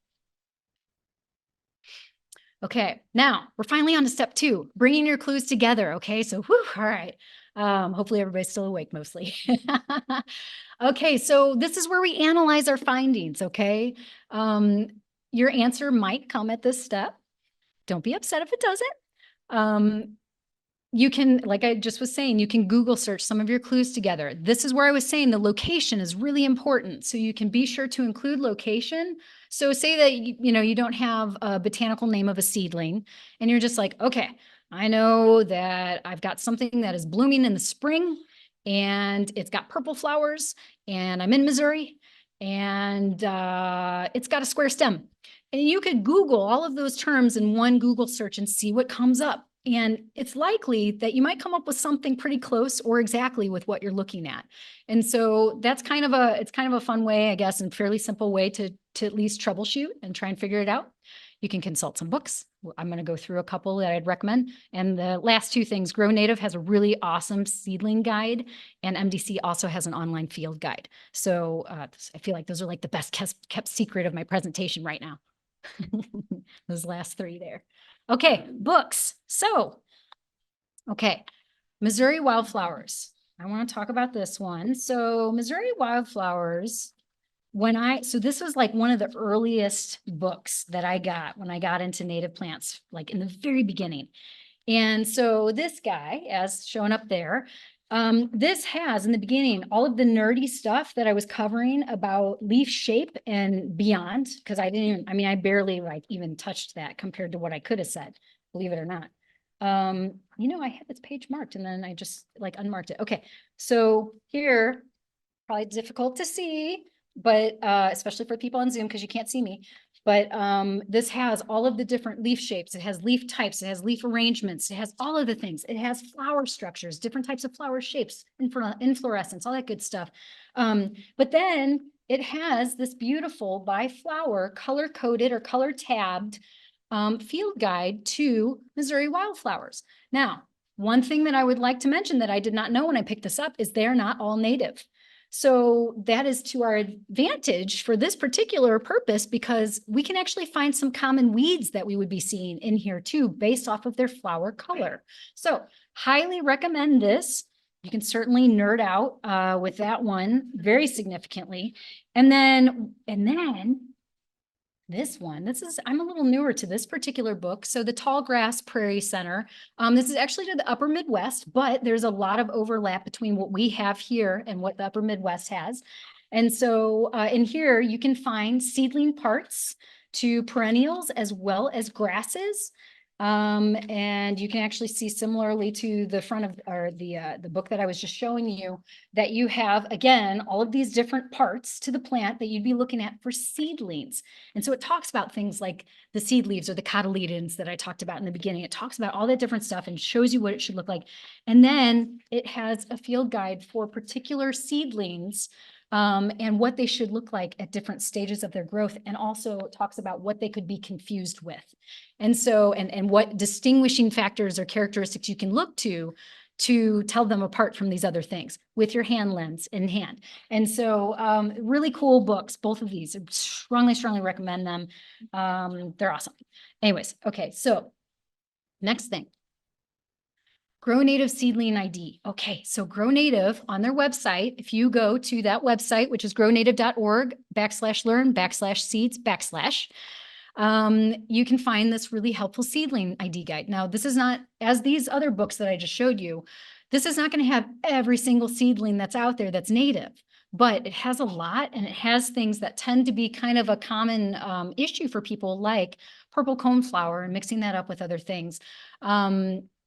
Okay, now we're finally on to step 2, bringing your clues together. Okay, so whew, all right. Hopefully everybody's still awake mostly. Okay, so this is where we analyze our findings, okay? Your answer might come at this step. Don't be upset if it doesn't. You can, like I just was saying, you can Google search some of your clues together. This is where I was saying the location is really important. So you can be sure to include location. So say that, you know, you don't have a botanical name of a seedling, and you're just like, okay, I know that I've got something that is blooming in the spring and it's got purple flowers, and I'm in Missouri, and it's got a square stem. And you could Google all of those terms in one Google search and see what comes up. And it's likely that you might come up with something pretty close or exactly with what you're looking at. And so that's kind of a fun way, I guess, and fairly simple way to at least troubleshoot and try and figure it out. You can consult some books. I'm going to go through a couple that I'd recommend. And the last 2 things, Grow Native has a really awesome seedling guide, and MDC also has an online field guide. So I feel like those are like the best kept secret of my presentation right now. Those last 3 there. Okay, books. So, okay, Missouri Wildflowers. I want to talk about this one. So Missouri Wildflowers, so this was like one of the earliest books that I got when I got into native plants, like in the very beginning. And so this guy, as shown up there, this has in the beginning all of the nerdy stuff that I was covering about leaf shape and beyond, because I barely like even touched that compared to what I could have said, believe it or not. You know, I had this page marked and then I just like unmarked it. Okay, so here, probably difficult to see, but especially for people on Zoom because you can't see me. But this has all of the different leaf shapes. It has leaf types. It has leaf arrangements. It has all of the things. It has flower structures, different types of flower shapes, inflorescence, all that good stuff. But then it has this beautiful by flower, color-coded or color-tabbed field guide to Missouri wildflowers. Now, one thing that I would like to mention that I did not know when I picked this up is they're not all native. So that is to our advantage for this particular purpose, because we can actually find some common weeds that we would be seeing in here too, based off of their flower color. So highly recommend this. You can certainly nerd out with that one very significantly. And then I'm a little newer to this particular book. So the Tall Grass Prairie Center, this is actually to the upper Midwest, but there's a lot of overlap between what we have here and what the upper Midwest has. And so in here, you can find seedling parts to perennials as well as grasses. And you can actually see similarly to the front of, or the book that I was just showing you, that you have, again, all of these different parts to the plant that you'd be looking at for seedlings. And so it talks about things like the seed leaves or the cotyledons that I talked about in the beginning. It talks about all that different stuff and shows you what it should look like. And then it has a field guide for particular seedlings and what they should look like at different stages of their growth, and also talks about what they could be confused with. And so, and what distinguishing factors or characteristics you can look to tell them apart from these other things with your hand lens in hand. And so really cool books, both of these. I strongly recommend them. They're awesome. Anyways, okay, so next thing. Grow Native Seedling ID. Okay, so Grow Native on their website, if you go to that website, which is grownative.org/learn/seeds/, you can find this really helpful seedling ID guide. Now, this is not, as these other books that I just showed you, this is not going to have every single seedling that's out there that's native, but it has a lot, and it has things that tend to be kind of a common issue for people, like purple coneflower and mixing that up with other things.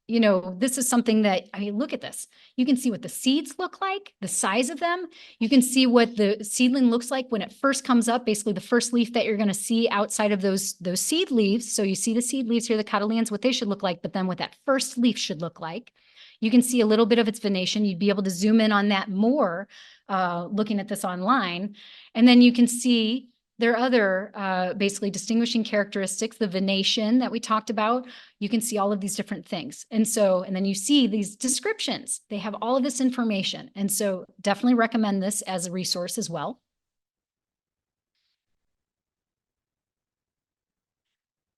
You know, this is something that, I mean, look at this. You can see what the seeds look like, the size of them. You can see what the seedling looks like when it first comes up, basically the first leaf that you're going to see outside of those seed leaves. So you see the seed leaves here, the cotyledons, what they should look like, but then what that first leaf should look like. You can see a little bit of its venation. You'd be able to zoom in on that more looking at this online. And then you can see their other basically distinguishing characteristics, the venation that we talked about. You can see all of these different things. And so, and then you see these descriptions. They have all of this information. And so definitely recommend this as a resource as well.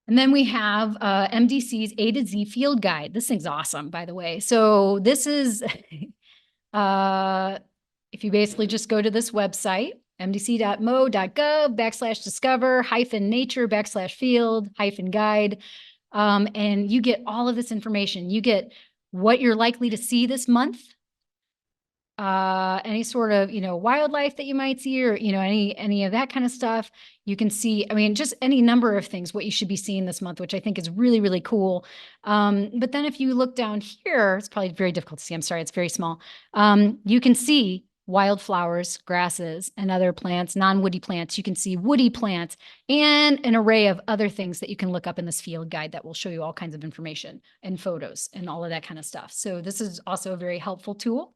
And then we have MDC's A to Z field guide. This thing's awesome, by the way. So this is, if you basically just go to this website, mdc.mo.gov/discover-nature/field-guide. And you get all of this information. You get what you're likely to see this month, any sort of, you know, wildlife that you might see, or, you know, any of that kind of stuff. You can see, I mean, just any number of things, what you should be seeing this month, which I think is really cool. But then if you look down here, it's probably very difficult to see. I'm sorry, it's very small. You can see wildflowers, grasses, and other plants, non-woody plants. You can see woody plants and an array of other things that you can look up in this field guide that will show you all kinds of information and photos and all of that kind of stuff. So this is also a very helpful tool.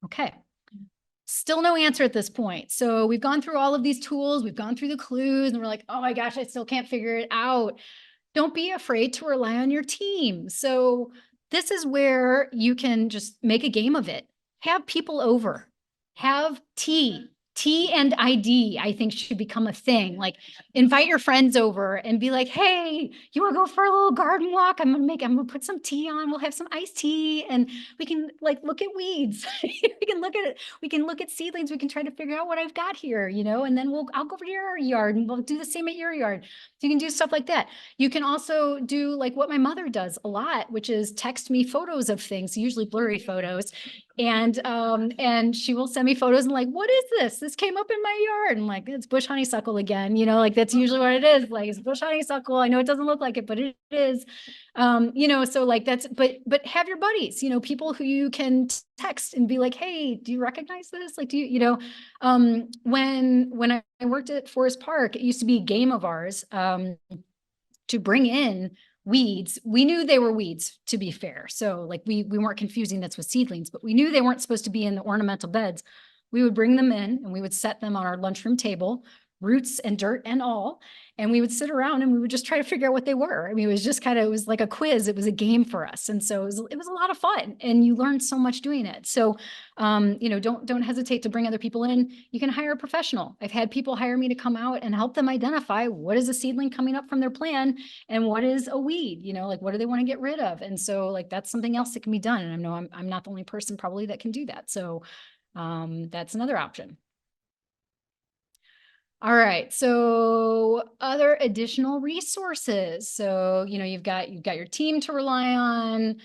Okay. Still no answer at this point. So we've gone through all of these tools. We've gone through the clues, and we're like, oh my gosh, I still can't figure it out. Don't be afraid to rely on your team. So this is where you can just make a game of it. Have people over, have tea and ID, I think, should become a thing. Like, invite your friends over and be like, hey, you want to go for a little garden walk? I'm gonna put some tea on. We'll have some iced tea, and we can like look at weeds. we can look at seedlings. We can try to figure out what I've got here, you know, and then I'll go over to your yard and we'll do the same at your yard. So you can do stuff like that. You can also do like what my mother does a lot, which is text me photos of things, usually blurry photos. And she will send me photos and like, what is this? This came up in my yard. And like, it's bush honeysuckle again, you know, like that's usually what it is. Like, it's bush honeysuckle. I know it doesn't look like it, but it is. You know, so like that's, but have your buddies, you know, people who you can text and be like, hey, do you recognize this? Like, do you, you know, when I worked at Forest Park, it used to be a game of ours to bring in weeds. We knew they were weeds, to be fair. So like we weren't confusing this with seedlings, but we knew they weren't supposed to be in the ornamental beds. We would bring them in and we would set them on our lunchroom table, roots and dirt and all. And we would sit around and we would just try to figure out what they were. I mean, it was just kind of, it was like a quiz. It was a game for us. And so it was a lot of fun, and you learned so much doing it. So, you know, don't hesitate to bring other people in. You can hire a professional. I've had people hire me to come out and help them identify what is a seedling coming up from their plan and what is a weed, you know, like what do they want to get rid of? And so like, that's something else that can be done. And I know I'm not the only person probably that can do that. So that's another option. All right, so other additional resources. So, you've got your team to rely on,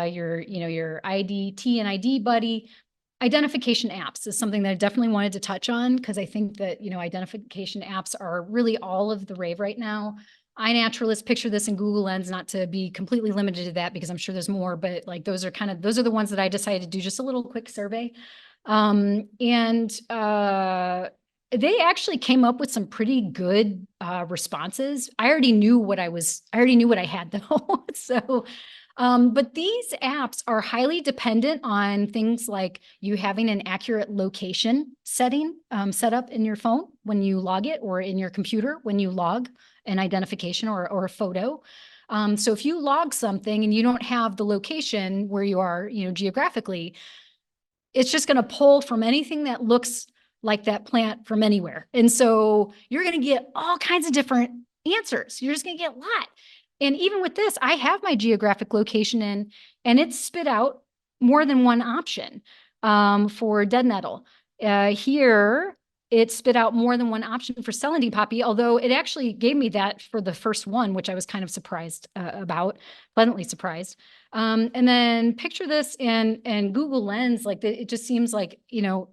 your IDT and ID buddy. Identification apps is something that I definitely wanted to touch on because I think that, identification apps are really all of the rave right now. iNaturalist, picture this in Google Lens, not to be completely limited to that because I'm sure there's more, but like those are the ones that I decided to do just a little quick survey. They actually came up with some pretty good responses. I already knew what I had though. So, but these apps are highly dependent on things like you having an accurate location setting set up in your phone when you log it, or in your computer when you log an identification or a photo. So if you log something and you don't have the location where you are, geographically, it's just going to pull from anything that looks like that plant from anywhere. And so you're going to get all kinds of different answers. You're just going to get a lot. And even with this, I have my geographic location in, and it's spit out more than one option for dead nettle. Here, it spit out more than one option for celandine poppy, although it actually gave me that for the first one, which I was kind of surprised about, pleasantly surprised. And then picture this in Google Lens, like it just seems like,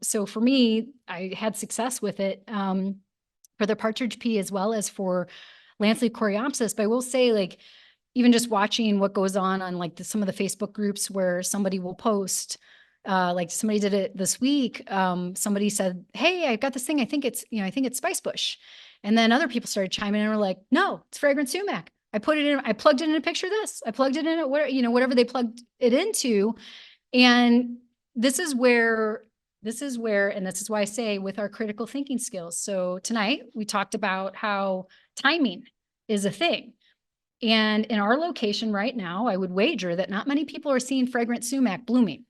so for me, I had success with it for the partridge pea as well as for Lanceolea coreopsis. But I will say, like, even just watching what goes on like some of the Facebook groups where somebody will post, like somebody did it this week. Somebody said, "Hey, I've got this thing. I think it's spice bush." And then other people started chiming in and were like, "No, it's fragrant sumac. I plugged it in a picture of this. I plugged it in at whatever they plugged it into." And this is where, and this is why I say with our critical thinking skills. So tonight we talked about how timing is a thing. And in our location right now, I would wager that not many people are seeing fragrant sumac blooming,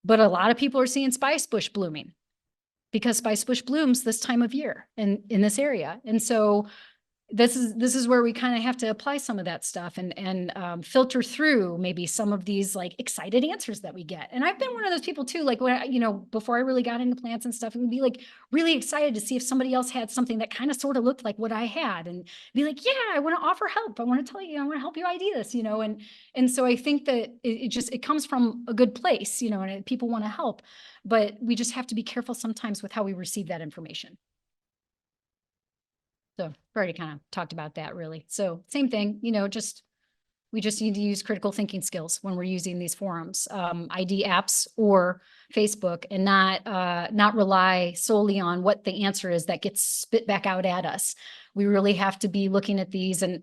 but a lot of people are seeing spice bush blooming because spice bush blooms this time of year in this area. And so this is where we kind of have to apply some of that stuff and filter through maybe some of these like excited answers that we get. And I've been one of those people too, like when before I really got into plants and stuff, and be like really excited to see if somebody else had something that kind of sort of looked like what I had, and be like, yeah, I want to offer help. I want to tell you, I want to help you ID this, and so I think that it comes from a good place, and people want to help, but we just have to be careful sometimes with how we receive that information. So I've already kind of talked about that really. So same thing, we just need to use critical thinking skills when we're using these forums, ID apps or Facebook, and not rely solely on what the answer is that gets spit back out at us. We really have to be looking at these. And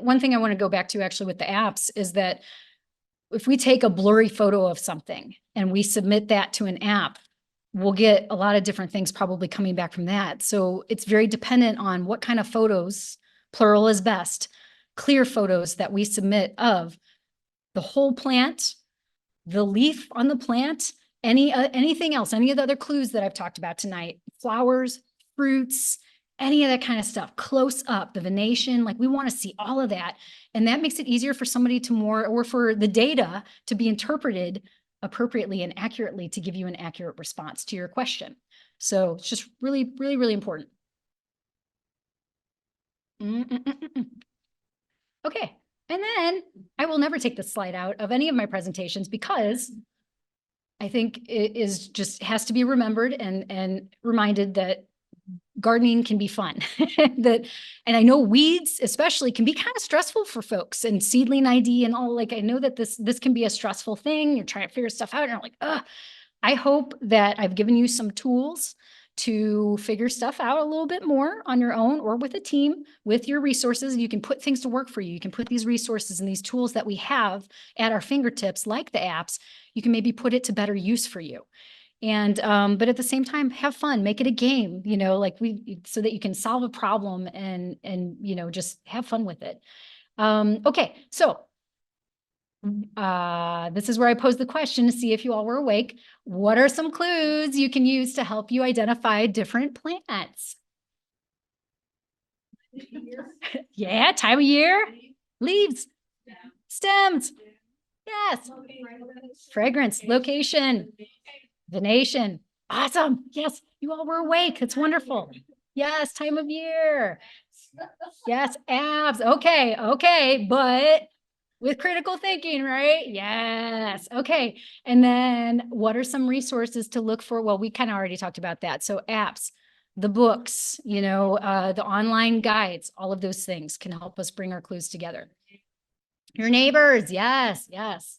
one thing I want to go back to actually with the apps is that if we take a blurry photo of something and we submit that to an app, we'll get a lot of different things probably coming back from that. So it's very dependent on what kind of photos, plural is best, clear photos that we submit of the whole plant, the leaf on the plant, anything else, any of the other clues that I've talked about tonight, flowers, fruits, any of that kind of stuff, close up, the venation, like we want to see all of that. And that makes it easier for somebody or for the data to be interpreted appropriately and accurately to give you an accurate response to your question. So it's just really, really, really important. Okay. And then I will never take the slide out of any of my presentations because I think it has to be remembered and reminded that gardening can be fun. And I know weeds especially can be kind of stressful for folks, and seedling ID and all. Like, I know that this can be a stressful thing. You're trying to figure stuff out and you're like, ugh. I hope that I've given you some tools to figure stuff out a little bit more on your own or with a team, with your resources. You can put things to work for you. You can put these resources and these tools that we have at our fingertips, like the apps, you can maybe put it to better use for you. And, but at the same time, have fun, make it a game, like so that you can solve a problem and, just have fun with it. Okay. So, this is where I pose the question to see if you all were awake. What are some clues you can use to help you identify different plants? Yeah. Time of year, leaves, stems. Yes. Fragrance, location, venation. Awesome. Yes, you all were awake. It's wonderful. Yes, time of year. Yes, abs. Okay, okay, but with critical thinking, right? Yes. Okay. And then what are some resources to look for? Well, we kind of already talked about that. So apps, the books, the online guides, all of those things can help us bring our clues together. Your neighbors. Yes, yes.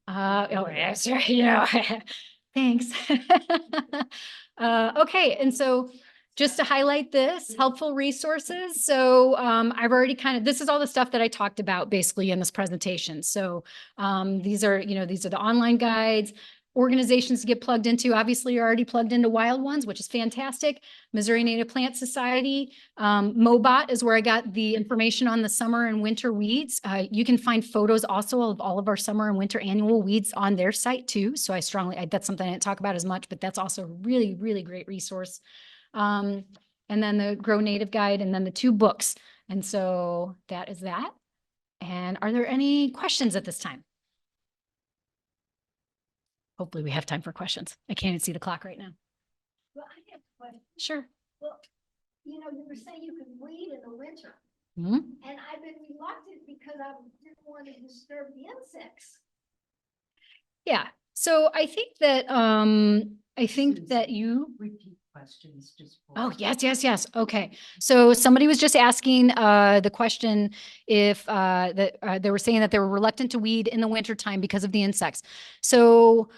Oh, yes, thanks. Okay, and so just to highlight this, helpful resources. So I've already this is all the stuff that I talked about basically in this presentation. So these are the online guides, organizations to get plugged into. Obviously, you're already plugged into Wild Ones, which is fantastic. Missouri Native Plant Society. Mobot is where I got the information on the summer and winter weeds. You can find photos also of all of our summer and winter annual weeds on their site too. So that's something I didn't talk about as much, but that's also a really, really great resource. And then the Grow Native Guide, and then the 2 books. And so that is that. And are there any questions at this time? Hopefully we have time for questions. I can't even see the clock right now. Well, I have a question. Sure. Well, you were saying you could weed in the winter, Mhm. and I've been reluctant because I didn't want to disturb the insects. Yeah. So I think that you Repeat questions just. Oh, yes, yes, yes. Okay. So somebody was just asking the question if they were saying that they were reluctant to weed in the wintertime because of the insects. So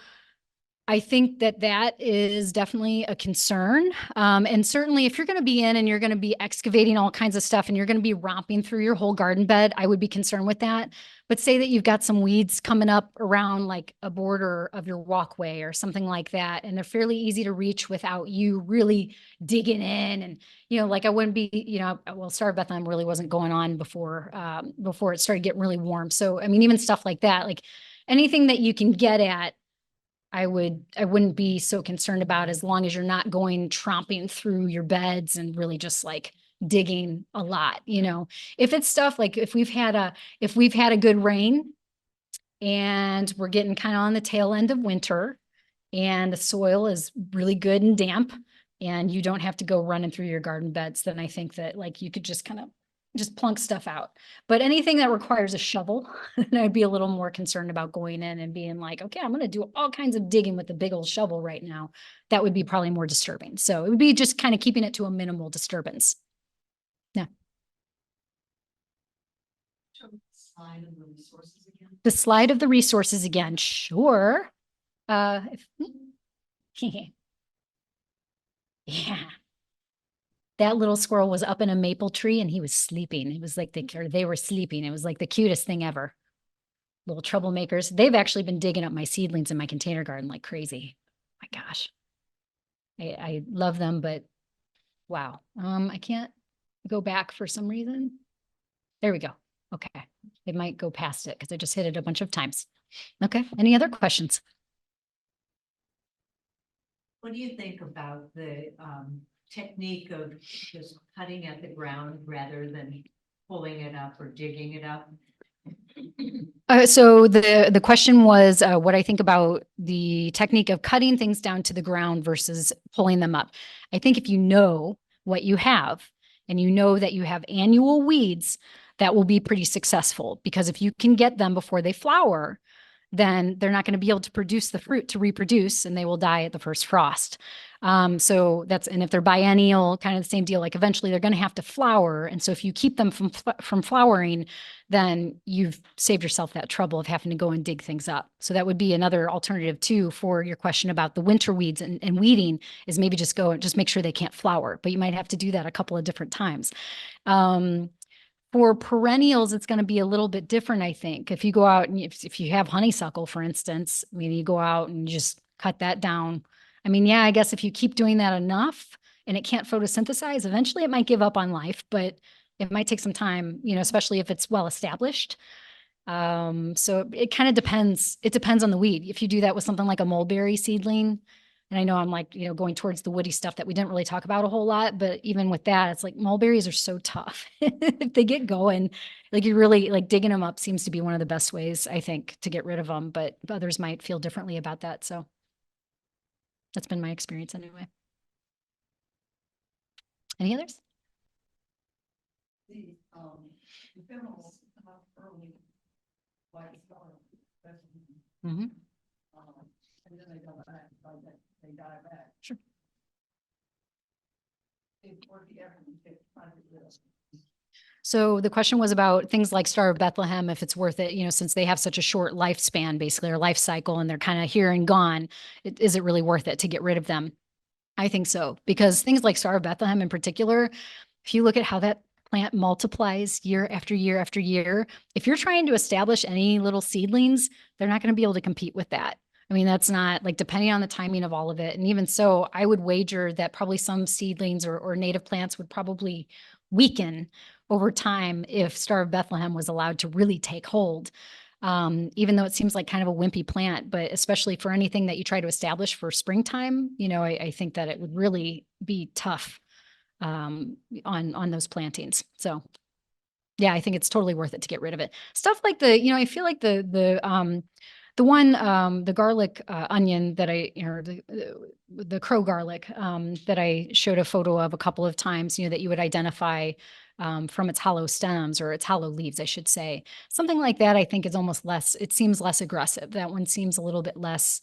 I think that is definitely a concern. And certainly if you're going to be in and you're going to be excavating all kinds of stuff and you're going to be romping through your whole garden bed, I would be concerned with that. But say that you've got some weeds coming up around like a border of your walkway or something like that, and they're fairly easy to reach without you really digging in. And, like I wouldn't be, well, Star of Bethlehem really wasn't going on before it started getting really warm. So, I mean, even stuff like that, like anything that you can get at, I wouldn't be so concerned about, as long as you're not going tromping through your beds and really just like digging a lot, If it's stuff like if we've had a good rain and we're getting kind of on the tail end of winter and the soil is really good and damp and you don't have to go running through your garden beds, then I think that like you could just kind of just plunk stuff out. But anything that requires a shovel, then I'd be a little more concerned about going in and being like, okay, I'm going to do all kinds of digging with the big old shovel right now. That would be probably more disturbing. So it would be just kind of keeping it to a minimal disturbance. Yeah. Slide of the resources again. The slide of the resources again. Sure. Yeah. That little squirrel was up in a maple tree and he was sleeping. It was like they were sleeping. It was like the cutest thing ever. Little troublemakers. They've actually been digging up my seedlings in my container garden like crazy. My gosh. I love them, but wow. I can't go back for some reason. There we go. Okay. It might go past it because I just hit it a bunch of times. Okay. Any other questions? What do you think about the technique of just cutting at the ground rather than pulling it up or digging it up? So the question was what I think about the technique of cutting things down to the ground versus pulling them up. I think if you know what you have and you know that you have annual weeds, that will be pretty successful, because if you can get them before they flower, then they're not going to be able to produce the fruit to reproduce, and they will die at the first frost. And if they're biennial, kind of the same deal, like eventually they're going to have to flower. And so if you keep them from flowering, then you've saved yourself that trouble of having to go and dig things up. So that would be another alternative too, for your question about the winter weeds and weeding, is maybe just go and just make sure they can't flower, but you might have to do that a couple of different times. For perennials, it's going to be a little bit different, I think. If you go out and if you have honeysuckle, for instance, I mean, you go out and just cut that down. I mean, yeah, I guess if you keep doing that enough and it can't photosynthesize, eventually it might give up on life, but it might take some time, especially if it's well established. So it kind of depends. It depends on the weed. If you do that with something like a mulberry seedling, and I know I'm like, going towards the woody stuff that we didn't really talk about a whole lot, but even with that, it's like mulberries are so tough. If they get going, like you really like digging them up seems to be one of the best ways, I think, to get rid of them, but others might feel differently about that. So That's been my experience anyway. Any others? The ephemerals come up early, like Mhm. and then they go back, they die back. Sure. It's worth the effort to find it. So the question was about things like Star of Bethlehem, if it's worth it, since they have such a short lifespan, basically, or life cycle, and they're kind of here and gone, is it really worth it to get rid of them? I think so, because things like Star of Bethlehem in particular, if you look at how that plant multiplies year after year after year, if you're trying to establish any little seedlings, they're not going to be able to compete with that. I mean, that's not like, depending on the timing of all of it. And even so, I would wager that probably some seedlings or native plants would probably weaken over time if Star of Bethlehem was allowed to really take hold. Even though it seems like kind of a wimpy plant, but especially for anything that you try to establish for springtime, I think that it would really be tough on those plantings. So yeah, I think it's totally worth it to get rid of it. Stuff like I feel like the garlic onion that the crow garlic that I showed a photo of a couple of times, that you would identify from its hollow stems or its hollow leaves, I should say. Something like that, I think, is almost less, it seems less aggressive. That one seems a little bit less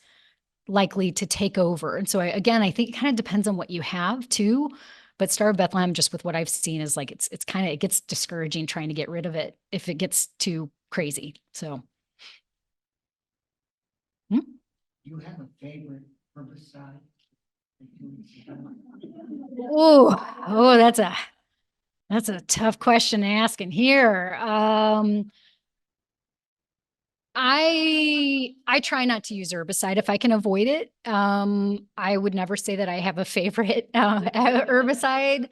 likely to take over. And so again, I think it kind of depends on what you have too. But Star of Bethlehem, just with what I've seen, is like, it's kind of, it gets discouraging trying to get rid of it if it gets too crazy. So. You have a favorite herbicide? Oh, that's a tough question to ask in here. I try not to use herbicide if I can avoid it. I would never say that I have a favorite herbicide.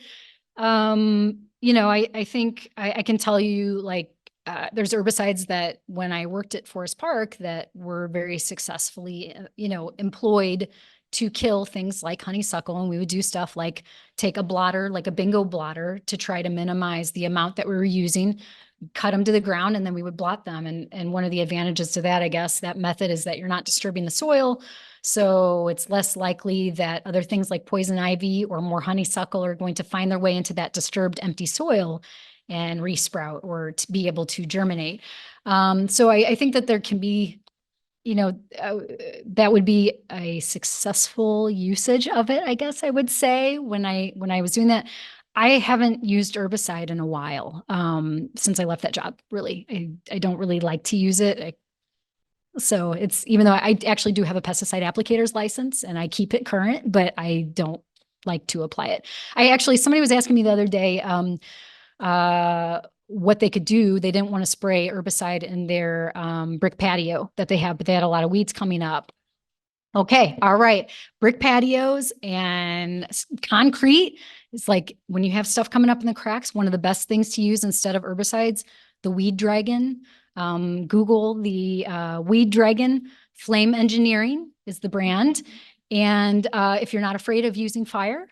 I think I can tell you, like, there's herbicides that when I worked at Forest Park that were very successfully, employed to kill things like honeysuckle. And we would do stuff like take a blotter, like a bingo blotter, to try to minimize the amount that we were using, cut them to the ground, and then we would blot them. And one of the advantages to that, I guess, that method is that you're not disturbing the soil. So it's less likely that other things like poison ivy or more honeysuckle are going to find their way into that disturbed empty soil and resprout or to be able to germinate. So I think that there can be, that would be a successful usage of it, I guess I would say, when I was doing that. I haven't used herbicide in a while, since I left that job, really. I don't really like to use it. So it's, even though I actually do have a pesticide applicator's license and I keep it current, but I don't like to apply it. Somebody was asking me the other day, what they could do. They didn't want to spray herbicide in their brick patio that they have, but they had a lot of weeds coming up. Okay. All right. Brick patios and concrete. It's like when you have stuff coming up in the cracks, one of the best things to use instead of herbicides, the weed dragon. Google the weed dragon. Flame Engineering is the brand. And if you're not afraid of using fire,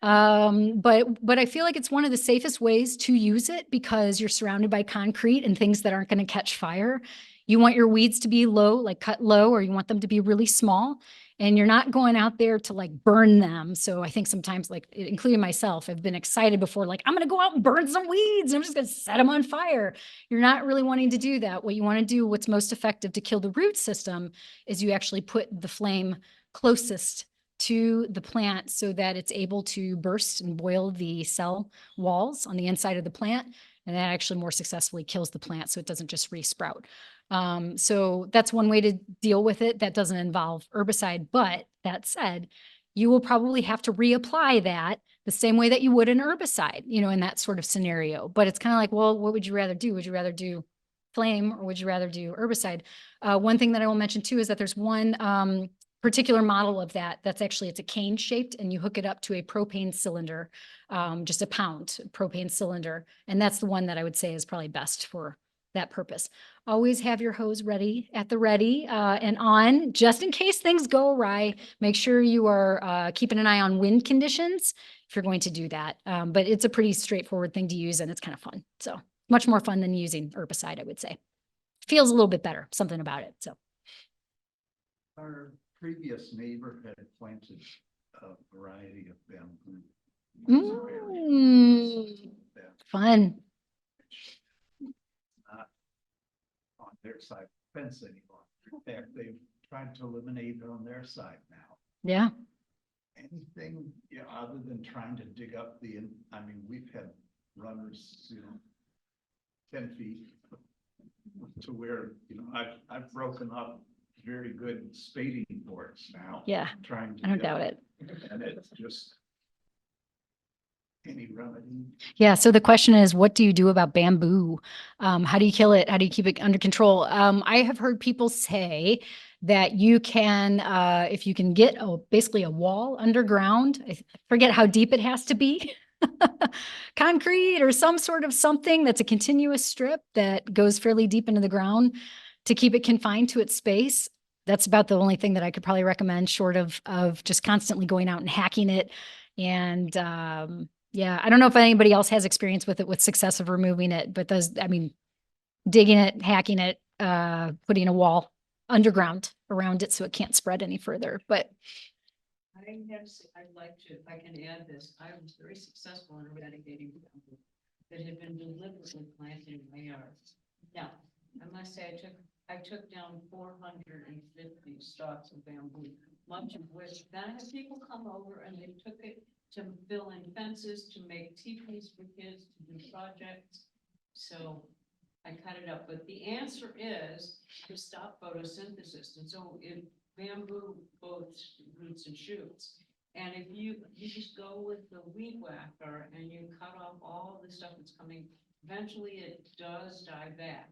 but I feel like it's one of the safest ways to use it because you're surrounded by concrete and things that aren't going to catch fire. You want your weeds to be low, like cut low, or you want them to be really small, and you're not going out there to like burn them. So I think sometimes, like, including myself, I've been excited before, like, I'm going to go out and burn some weeds. I'm just going to set them on fire. You're not really wanting to do that. What you want to do, what's most effective to kill the root system, is you actually put the flame closest to the plant so that it's able to burst and boil the cell walls on the inside of the plant. And that actually more successfully kills the plant so it doesn't just resprout. So that's one way to deal with it. That doesn't involve herbicide. But that said, you will probably have to reapply that the same way that you would an herbicide, in that sort of scenario. But it's kind of like, well, what would you rather do? Would you rather do flame or would you rather do herbicide? One thing that I will mention too is that there's one particular model of that's actually, it's a cane shaped, and you hook it up to a propane cylinder, just a pound propane cylinder. And that's the one that I would say is probably best for that purpose. Always have your hose ready and on, just in case things go awry. Make sure you are keeping an eye on wind conditions if you're going to do that. But it's a pretty straightforward thing to use, and it's kind of fun. So much more fun than using herbicide, I would say. Feels a little bit better, something about it. So. Are previous neighbor had planted a variety of bamboo. Fun. Not on their side of the fence anymore. In fact, they've tried to eliminate it on their side now. Yeah. Anything, you know, other than trying to dig up I mean, we've had runners, you know, 10 feet to where, you know, I've broken up very good spading boards now. Yeah. Trying to. I don't get doubt it. And it's just any remedy. Yeah. So the question is, what do you do about bamboo? How do you kill it? How do you keep it under control? I have heard people say that you can, if you can get basically a wall underground, I forget how deep it has to be, concrete or some sort of something that's a continuous strip that goes fairly deep into the ground to keep it confined to its space. That's about the only thing that I could probably recommend, short of just constantly going out and hacking it. And yeah, I don't know if anybody else has experience with it with success of removing it, but I mean, digging it, hacking it, putting a wall underground around it so it can't spread any further. But I'd like to, if I can add this, I was very successful in eradicating bamboo that had been deliberately planted in my yard. Now, I must say, I took down 450 stalks of bamboo, much of which then I had people come over and they took it to fill in fences, to make teepees for kids, to do projects. So I cut it up, but the answer is to stop photosynthesis. And so if bamboo both roots and shoots, and if you just go with the weed whacker and you cut off all the stuff that's coming, eventually it does die back.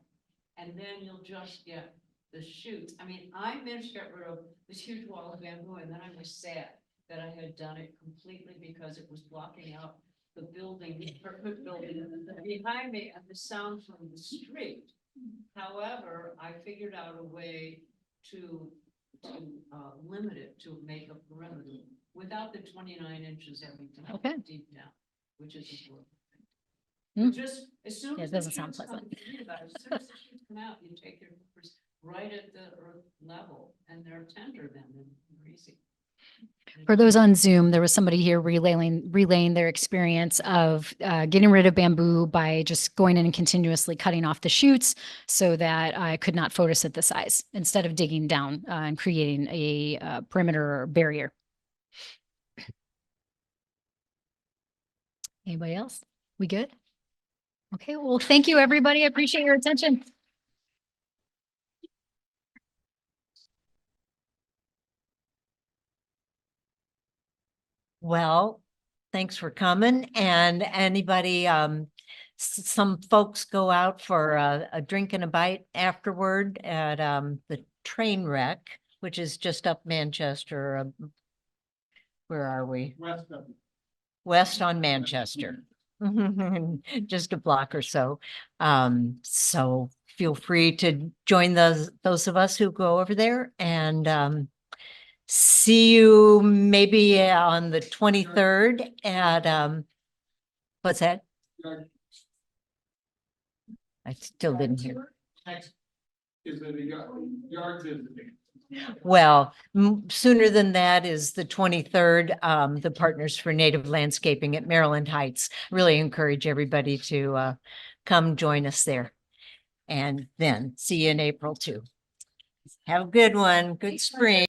And then you'll just get the shoots. I mean, I managed to get rid of this huge wall of bamboo, and then I was sad that I had done it completely because it was blocking out the building, the perfect building behind me and the sound from the street. However, I figured out a way to limit it, to make a perimeter without the 29 inches every time. Okay. Deep down, which is important. Hmm. Just as soon Yeah, as it the doesn't sound shoots come, pleasant. if you read about it, as soon as the shoots come out, you take your hookers right at the earth level, and they're tender then and greasy. for those on Zoom, there was somebody here relaying their experience of getting rid of bamboo by just going in and continuously cutting off the shoots so that I could not photosynthesize instead of digging down and creating a perimeter or barrier. Anybody else? We good? Okay, well, thank you, everybody. I appreciate your attention. Well, thanks for coming. And anybody, some folks go out for a drink and a bite afterward at the train wreck, which is just up Manchester. Where are we? West on Manchester. Just a block or so. So feel free to join those of us who go over there, and see you maybe on the 23rd at what's that? I still didn't hear. Is it a yard visiting? Well, sooner than that is the 23rd, the Partners for Native Landscaping at Maryland Heights. Really encourage everybody to come join us there. And then see you in April too. Have a good one. Good spring.